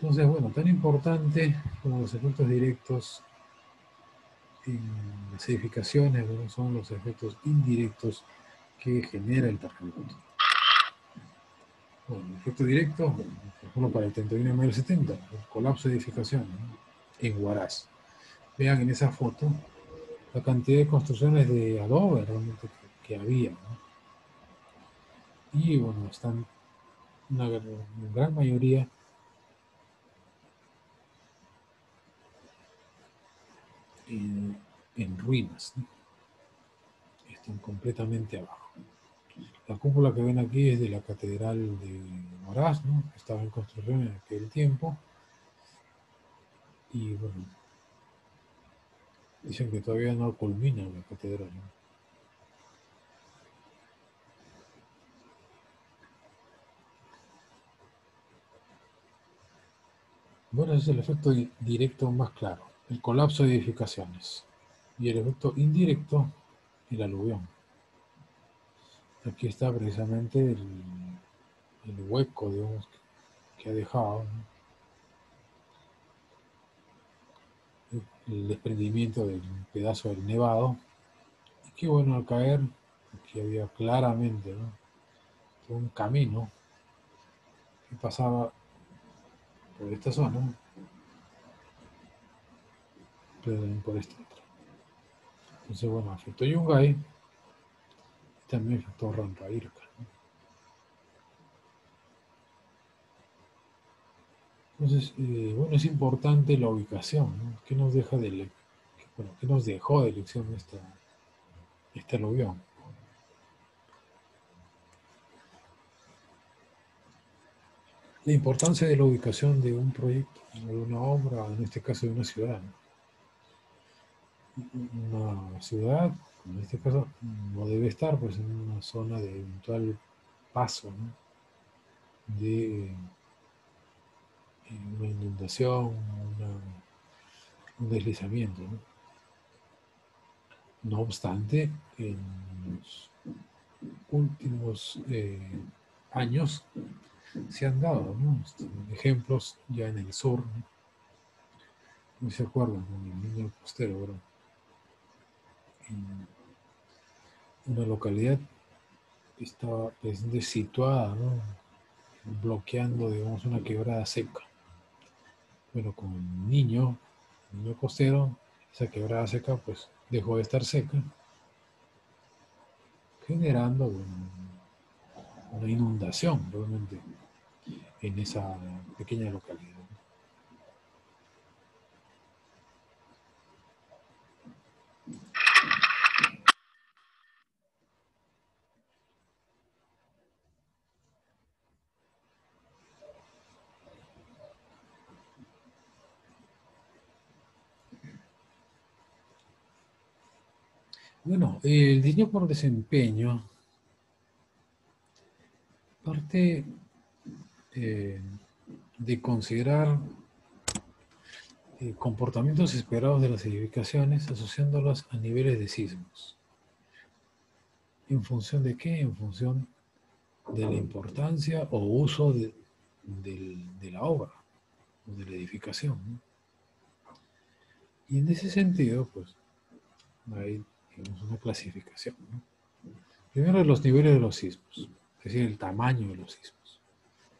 Entonces, bueno, tan importante como los efectos directos en las edificaciones, bueno, son los efectos indirectos que genera el terremoto. Bueno, el efecto directo, por ejemplo, para el 31 de mayo del 70, el colapso de edificaciones, ¿no?, en Huaraz. Vean en esa foto la cantidad de construcciones de adobe realmente que había, ¿no? Y bueno, están una gran mayoría en ruinas, ¿no? Están completamente abajo. La cúpula que ven aquí es de la Catedral de Huaraz, ¿no?, que estaba en construcción en aquel tiempo. Y bueno, dicen que todavía no culmina la catedral, ¿no? Bueno, ese es el efecto directo más claro, el colapso de edificaciones. Y el efecto indirecto, el aluvión. Aquí está precisamente el hueco, digamos, que ha dejado, ¿no?, el desprendimiento del pedazo del nevado. Y que bueno, al caer, aquí había claramente, ¿no?, todo un camino que pasaba por esta zona, pero también por esta otra. Entonces, bueno, afectó Yungay y también afectó Rancairca, ¿no? Entonces, bueno, es importante la ubicación, ¿no? ¿Qué nos deja bueno, qué nos dejó de lección este aluvión? La importancia de la ubicación de un proyecto, de una obra, en este caso de una ciudad, ¿no? Una ciudad, en este caso, no debe estar pues en una zona de eventual paso, ¿no?, de una inundación, un deslizamiento, ¿no? No obstante, en los últimos años se han dado, ¿no?, ejemplos ya en el sur, ¿no? No se acuerdan, con el niño costero, ¿verdad? En una localidad que estaba presente situada, ¿no?, bloqueando, digamos, una quebrada seca. Bueno, con el niño costero, esa quebrada seca pues dejó de estar seca, generando, bueno, una inundación realmente en esa pequeña localidad. Bueno, el diseño por desempeño parte de considerar comportamientos esperados de las edificaciones asociándolas a niveles de sismos. ¿En función de qué? En función de la importancia o uso de la obra o de la edificación, ¿no? Y en ese sentido, pues, hay, digamos, una clasificación, ¿no? Primero, los niveles de los sismos, es decir, el tamaño de los sismos.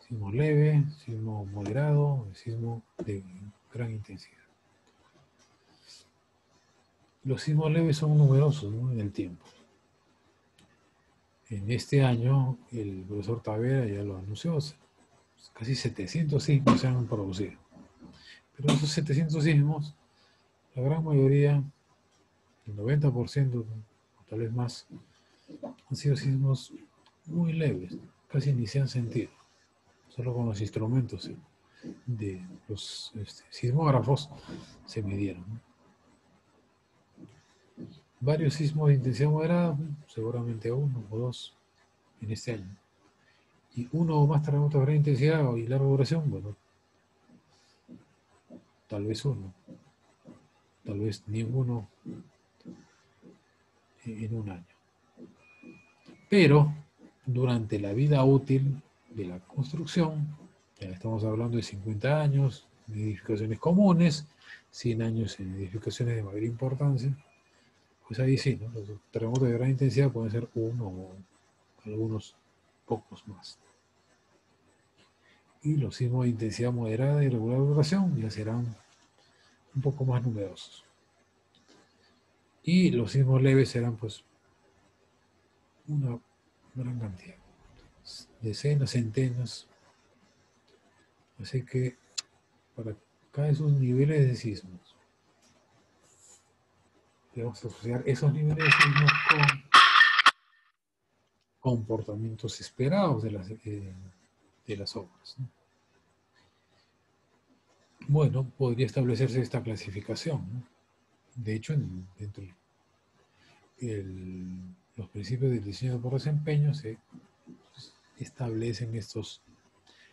Sismo leve, sismo moderado, sismo de gran intensidad. Los sismos leves son numerosos, ¿no?, en el tiempo. En este año, el profesor Tavera ya lo anunció, casi 700 sismos se han producido. Pero esos 700 sismos, la gran mayoría, el 90%, o tal vez más, han sido sismos muy leves, casi ni se han sentido. Solo con los instrumentos de los sismógrafos se midieron, ¿no? Varios sismos de intensidad moderada, seguramente uno o dos en este año. Y uno o más terremotos de gran intensidad y larga duración, bueno, tal vez uno, tal vez ninguno en un año. Pero durante la vida útil de la construcción, Ya estamos hablando de 50 años en edificaciones comunes, 100 años en edificaciones de mayor importancia. Pues ahí sí, ¿no? Los terremotos de gran intensidad pueden ser uno o algunos pocos más. Y los sismos de intensidad moderada y regular duración ya serán un poco más numerosos. Y los sismos leves serán pues una gran cantidad, decenas, centenas. Así que para cada esos niveles de sismos, debemos asociar esos niveles de sismos con comportamientos esperados de las obras, ¿no? Bueno, podría establecerse esta clasificación, ¿no? De hecho, dentro de los principios del diseño por desempeño se establecen estos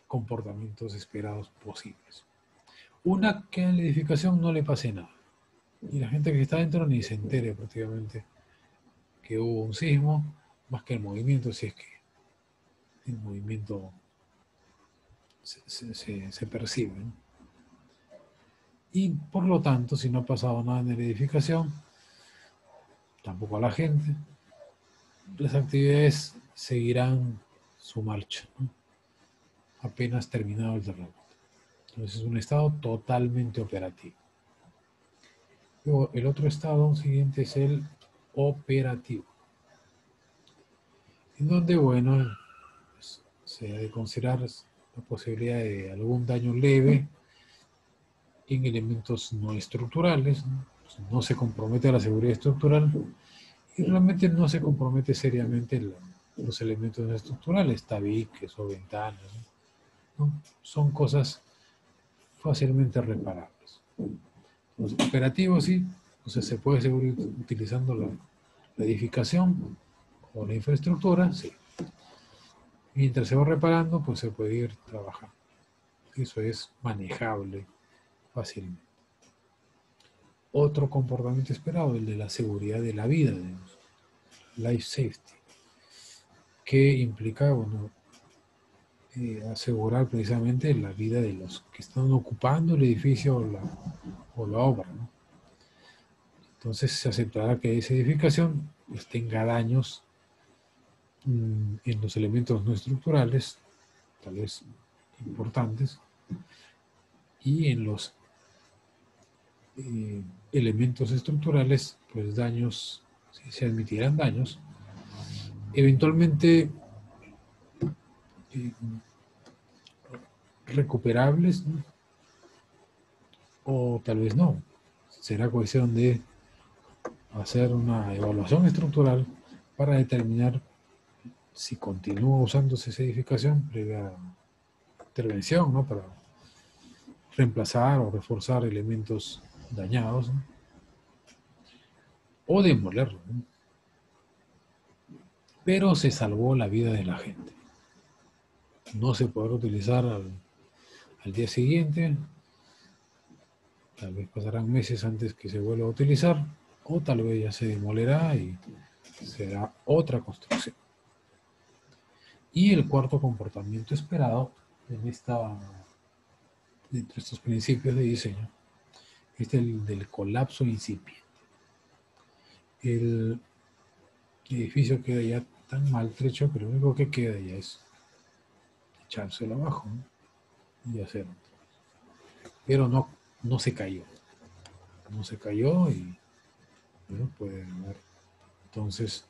comportamientos esperados posibles. Una, que en la edificación no le pase nada. Y la gente que está dentro ni se entere prácticamente que hubo un sismo, más que el movimiento, si es que el movimiento se percibe, ¿no? Y por lo tanto, si no ha pasado nada en la edificación, tampoco a la gente, las actividades seguirán su marcha, ¿no? Apenas terminado el terremoto. Entonces es un estado totalmente operativo. Luego, el otro estado siguiente es el operativo, en donde, bueno, pues, se ha de considerar la posibilidad de algún daño leve en elementos no estructurales, ¿no? Pues no se compromete a la seguridad estructural y realmente no se compromete seriamente los elementos no estructurales, tabiques o ventanas, ¿no? Son cosas fácilmente reparables. Los operativos sí, o sea, se puede seguir utilizando la edificación o la infraestructura, sí. Mientras se va reparando, pues se puede ir trabajando. Eso es manejable fácilmente. Otro comportamiento esperado, el de la seguridad de la vida, digamos, life safety, que implica, bueno, asegurar precisamente la vida de los que están ocupando el edificio o la obra, ¿no? Entonces se aceptará que esa edificación pues, tenga daños en los elementos no estructurales, tal vez importantes, y en los elementos estructurales, pues daños, si se admitirán daños, eventualmente eh, recuperables, ¿no? O tal vez no. Será cuestión de hacer una evaluación estructural para determinar si continúa usándose esa edificación previa intervención, ¿no? Para reemplazar o reforzar elementos dañados, ¿no? O demolerlo, ¿no? Pero se salvó la vida de la gente. No se podrá utilizar al día siguiente, tal vez pasarán meses antes que se vuelva a utilizar, o tal vez ya se demolerá y será otra construcción. Y el cuarto comportamiento esperado dentro de estos principios de diseño es el del colapso incipiente. El edificio queda ya tan maltrecho que lo único que queda ya es echárselo abajo, ¿no? Y hacer. Pero no se cayó. No se cayó y bueno, puede haber entonces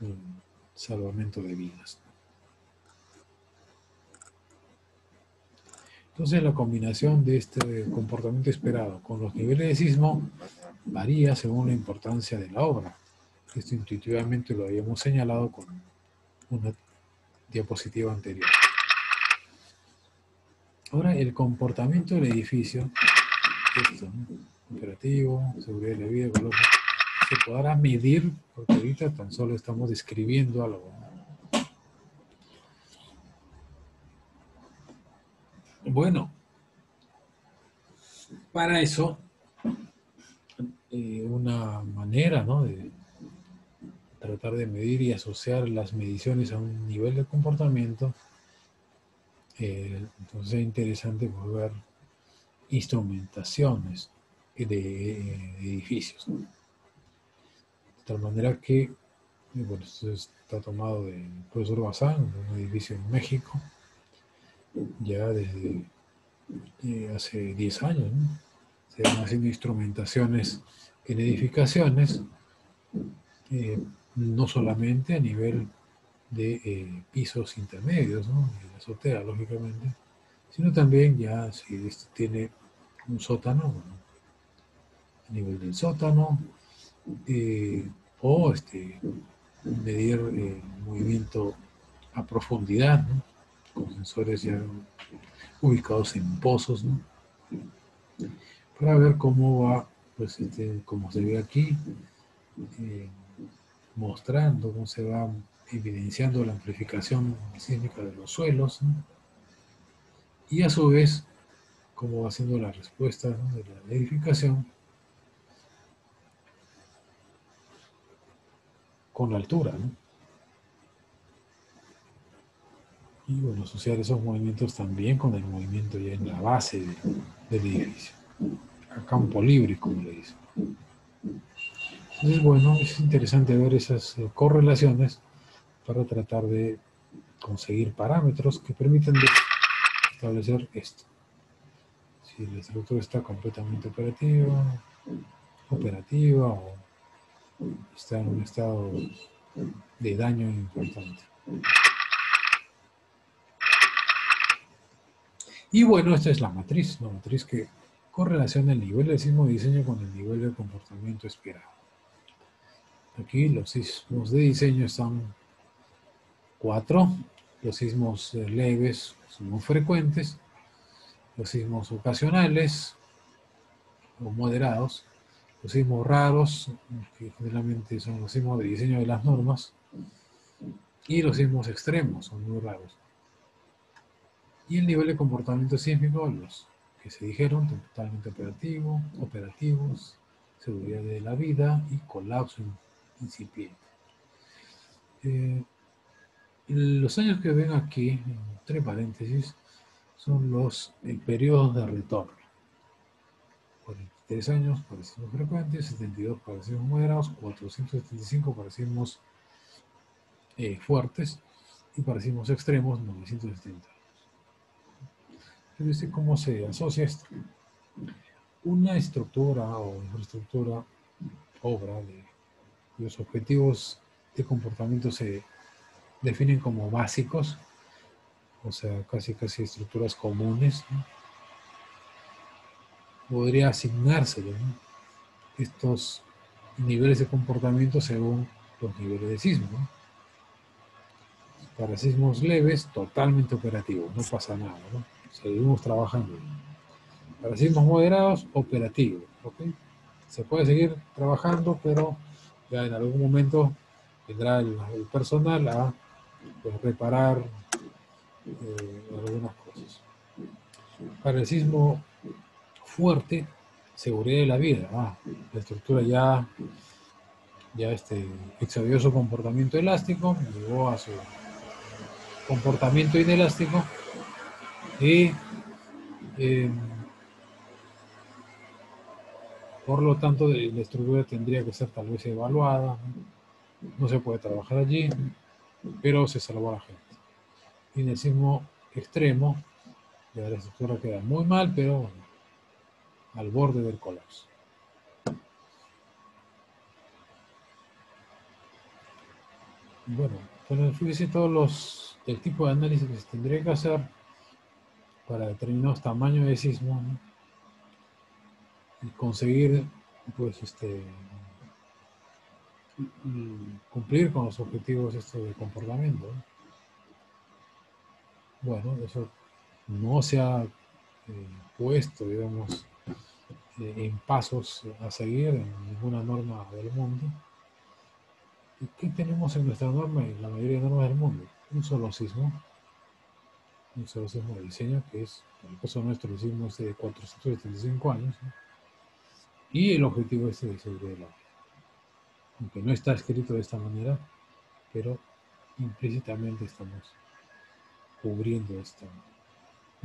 un salvamento de vidas. Entonces la combinación de este comportamiento esperado con los niveles de sismo varía según la importancia de la obra. Esto intuitivamente lo habíamos señalado con una diapositiva anterior. Ahora el comportamiento del edificio, esto, ¿no? Operativo, seguridad de la vida, color, se podrá medir, porque ahorita tan solo estamos describiendo algo. Bueno, para eso, una manera, ¿no?, de tratar de medir y asociar las mediciones a un nivel de comportamiento Entonces es interesante pues, ver instrumentaciones de edificios, ¿no? De tal manera que, bueno, esto está tomado del profesor Bazán, de un edificio en México, ya desde hace 10 años, ¿no? Se van haciendo instrumentaciones en edificaciones, eh, no solamente a nivel de pisos intermedios, ¿no? De la azotea, lógicamente, sino también ya si esto tiene un sótano, bueno, a nivel del sótano, o medir movimiento a profundidad, ¿no? Con sensores ya ubicados en pozos, ¿no? Para ver cómo va, pues, como se ve aquí, eh, mostrando cómo se va evidenciando la amplificación sísmica de los suelos, ¿no? Y a su vez cómo va siendo la respuesta, ¿no? De la edificación con la altura, ¿no? Y bueno, asociar esos movimientos también con el movimiento ya en la base del edificio, a campo libre, como le dicen. Entonces, bueno, es interesante ver esas correlaciones para tratar de conseguir parámetros que permitan establecer esto. Si la estructura está completamente operativa o está en un estado de daño importante. Y bueno, esta es la matriz que correlaciona el nivel de sismo de diseño con el nivel de comportamiento esperado. Aquí los sismos de diseño están 4, los sismos leves son muy frecuentes, los sismos ocasionales o moderados, los sismos raros, que generalmente son los sismos de diseño de las normas, y los sismos extremos son muy raros. Y el nivel de comportamiento sísmico, los que se dijeron, totalmente operativos, seguridad de la vida y colapso incipiente. Los años que ven aquí, entre paréntesis, son los periodos de retorno. 43 años para sismos frecuentes, 72 para sismos moderados, 475 para sismos fuertes y para sismos extremos, 970. Entonces, ¿cómo se asocia esto? Una estructura o infraestructura, obra, cuyos objetivos de comportamiento se definen como básicos, o sea, casi estructuras comunes, ¿no? Podría asignársele, ¿no? Estos niveles de comportamiento según los niveles de sismo, ¿no? Para sismos leves, totalmente operativo, no pasa nada, ¿no? Seguimos trabajando. Para sismos moderados, operativo, ¿ok? Se puede seguir trabajando, pero ya en algún momento vendrá el personal a pues, reparar algunas cosas. Para el sismo fuerte, seguridad de la vida. La estructura ya excedió su comportamiento elástico, llegó a su comportamiento inelástico y eh, por lo tanto la estructura tendría que ser tal vez evaluada, no se puede trabajar allí, pero se salvó a la gente. Y en el sismo extremo, ya la estructura queda muy mal, pero al borde del colapso. Bueno, fíjese todos el tipo de análisis que se tendría que hacer para determinados tamaños de sismo, ¿no? Y conseguir pues cumplir con los objetivos de comportamiento, ¿no? Bueno, eso no se ha puesto, digamos, en pasos a seguir en ninguna norma del mundo. ¿Y qué tenemos en nuestra norma y en la mayoría de normas del mundo? Un solo sismo de diseño, que es, en el caso nuestro, el sismo de 475 años, ¿no? Y el objetivo de seguridad de la vida. Aunque no está escrito de esta manera, pero implícitamente estamos cubriendo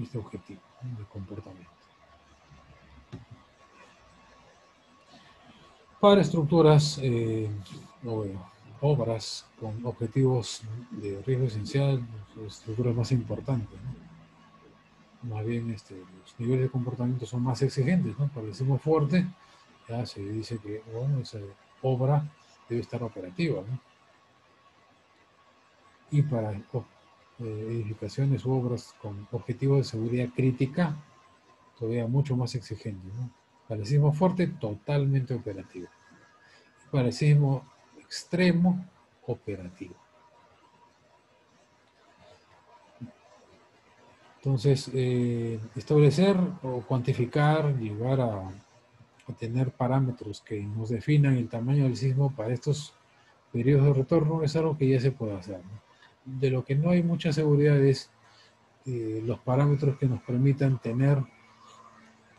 este objetivo, ¿no?, de comportamiento. Para estructuras o obras con objetivos de riesgo esencial, estructuras más importantes, ¿no? Más bien los niveles de comportamiento son más exigentes, ¿no? Para el sismo fuerte, ya se dice que, bueno, esa obra debe estar operativa, ¿no? Y para edificaciones u obras con objetivos de seguridad crítica, todavía mucho más exigente, ¿no? Para el sismo fuerte, totalmente operativo. Para el sismo extremo, operativo. Entonces, establecer o cuantificar, llegar a tener parámetros que nos definan el tamaño del sismo para estos periodos de retorno es algo que ya se puede hacer, ¿no? De lo que no hay mucha seguridad es los parámetros que nos permitan tener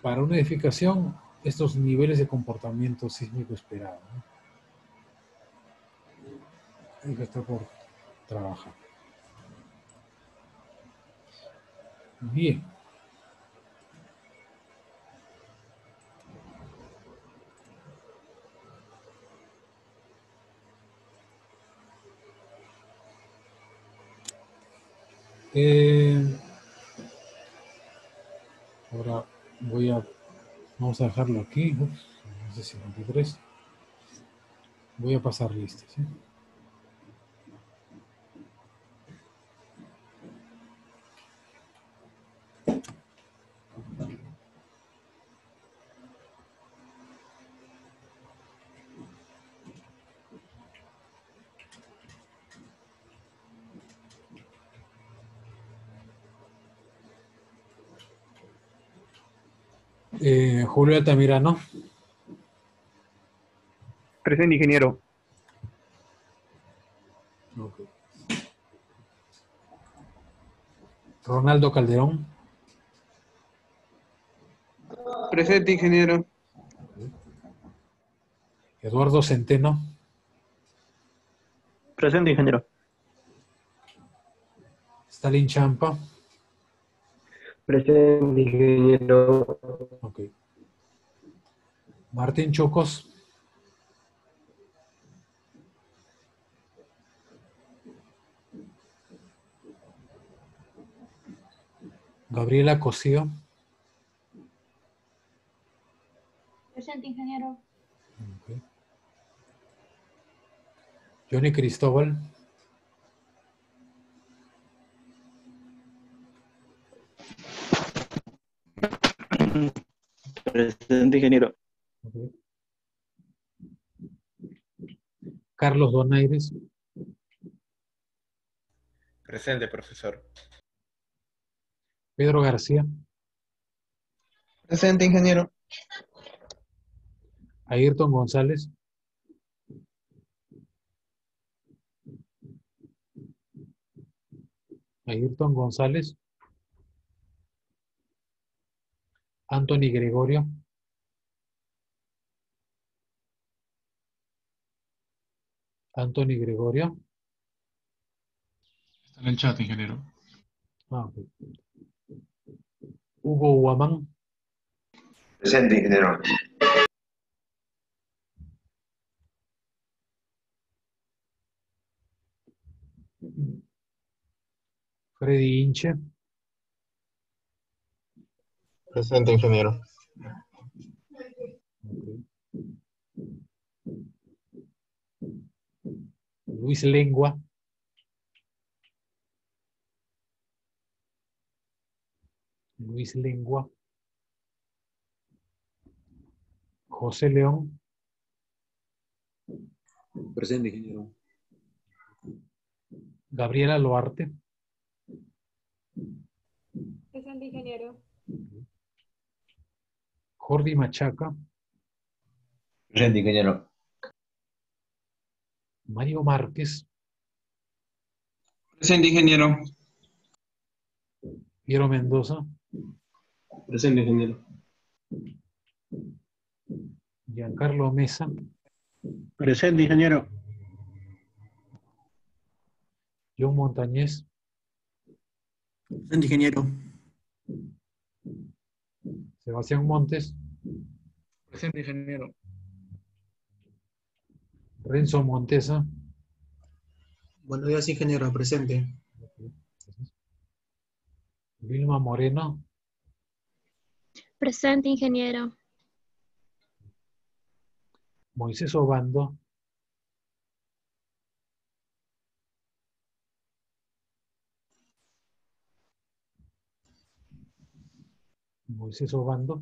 para una edificación estos niveles de comportamiento sísmico esperado, ¿no? Eso está por trabajar. Bien. Ahora vamos a dejarlo aquí. Ups, no sé si 53. Voy a pasar listas, ¿sí? Julio Altamirano. Presente, ingeniero. Okay. Ronaldo Calderón. Presente, ingeniero. Eduardo Centeno. Presente, ingeniero. Stalin Champa. Presente, ingeniero. Ok. Martín Chocos. Gabriela Cosío. Presente, ingeniero. Okay. Johnny Cristóbal. Presente, ingeniero. Okay. Carlos Donaires. Presente, profesor. Pedro García. Presente, ingeniero. Ayrton González. Ayrton González. Anthony Gregorio. Anthony Gregorio. Está en el chat, ingeniero. Okay. Hugo Huamán. Presente, ingeniero. Freddy Inche. Presente, ingeniero. Okay. Luis Lengua. Luis Lengua. José León. Presente, ingeniero. Gabriela Loarte. Presente, ingeniero. Jordi Machaca. Presente, ingeniero. Mario Márquez. Presente, ingeniero. Piero Mendoza. Presente, ingeniero. Giancarlo Mesa. Presente, ingeniero. John Montañez. Presente, ingeniero. Sebastián Montes, Presente, ingeniero. Renzo Montesa, Buenos días, ingeniero. Presente. Vilma Moreno, Presente, ingeniero. Moisés Obando, Moisés Obando,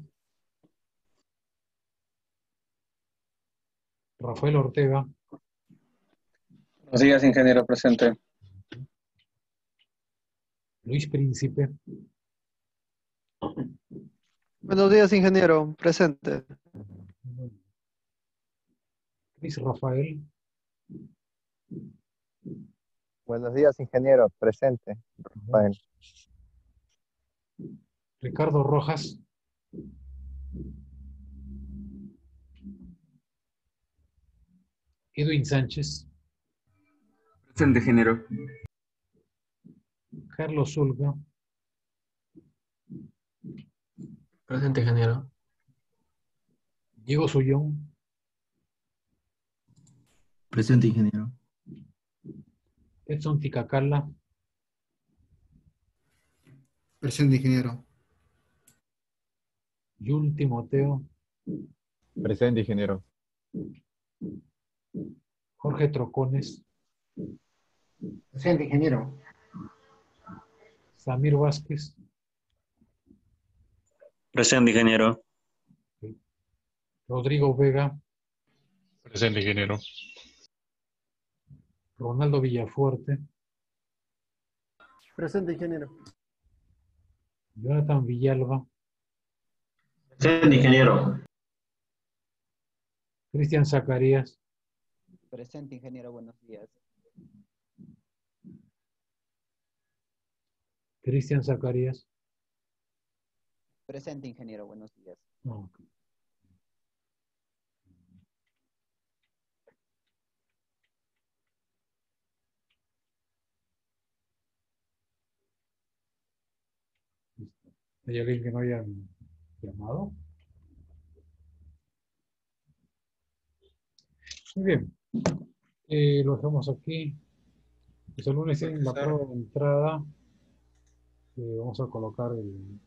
Rafael Ortega, Buenos días, ingeniero. Presente. Luis Príncipe, Buenos días, ingeniero. Presente. Cris Rafael, Buenos días, ingeniero. Presente. Rafael. Ricardo Rojas, Edwin Sánchez, Presente, ingeniero. Carlos Zulga, Presente, ingeniero. Diego Sullón, Presente, ingeniero. Edson Ticacala, Presente, ingeniero. Yul Timoteo, Presente, ingeniero. Jorge Trocones, Presente, ingeniero. Samir Vázquez, Presente, ingeniero. Rodrigo Vega, Presente, ingeniero. Ronaldo Villafuerte, Presente, ingeniero. Jonathan Villalba, Presente, ingeniero. Cristian Zacarías, Presente, ingeniero. Buenos días. Cristian Zacarías. Presente, ingeniero. Buenos días. Ok. Listo. ¿Hay alguien que no haya llamado? Muy bien. Lo dejamos aquí. Pues el lunes en la Profesor. prueba de entrada vamos a colocar el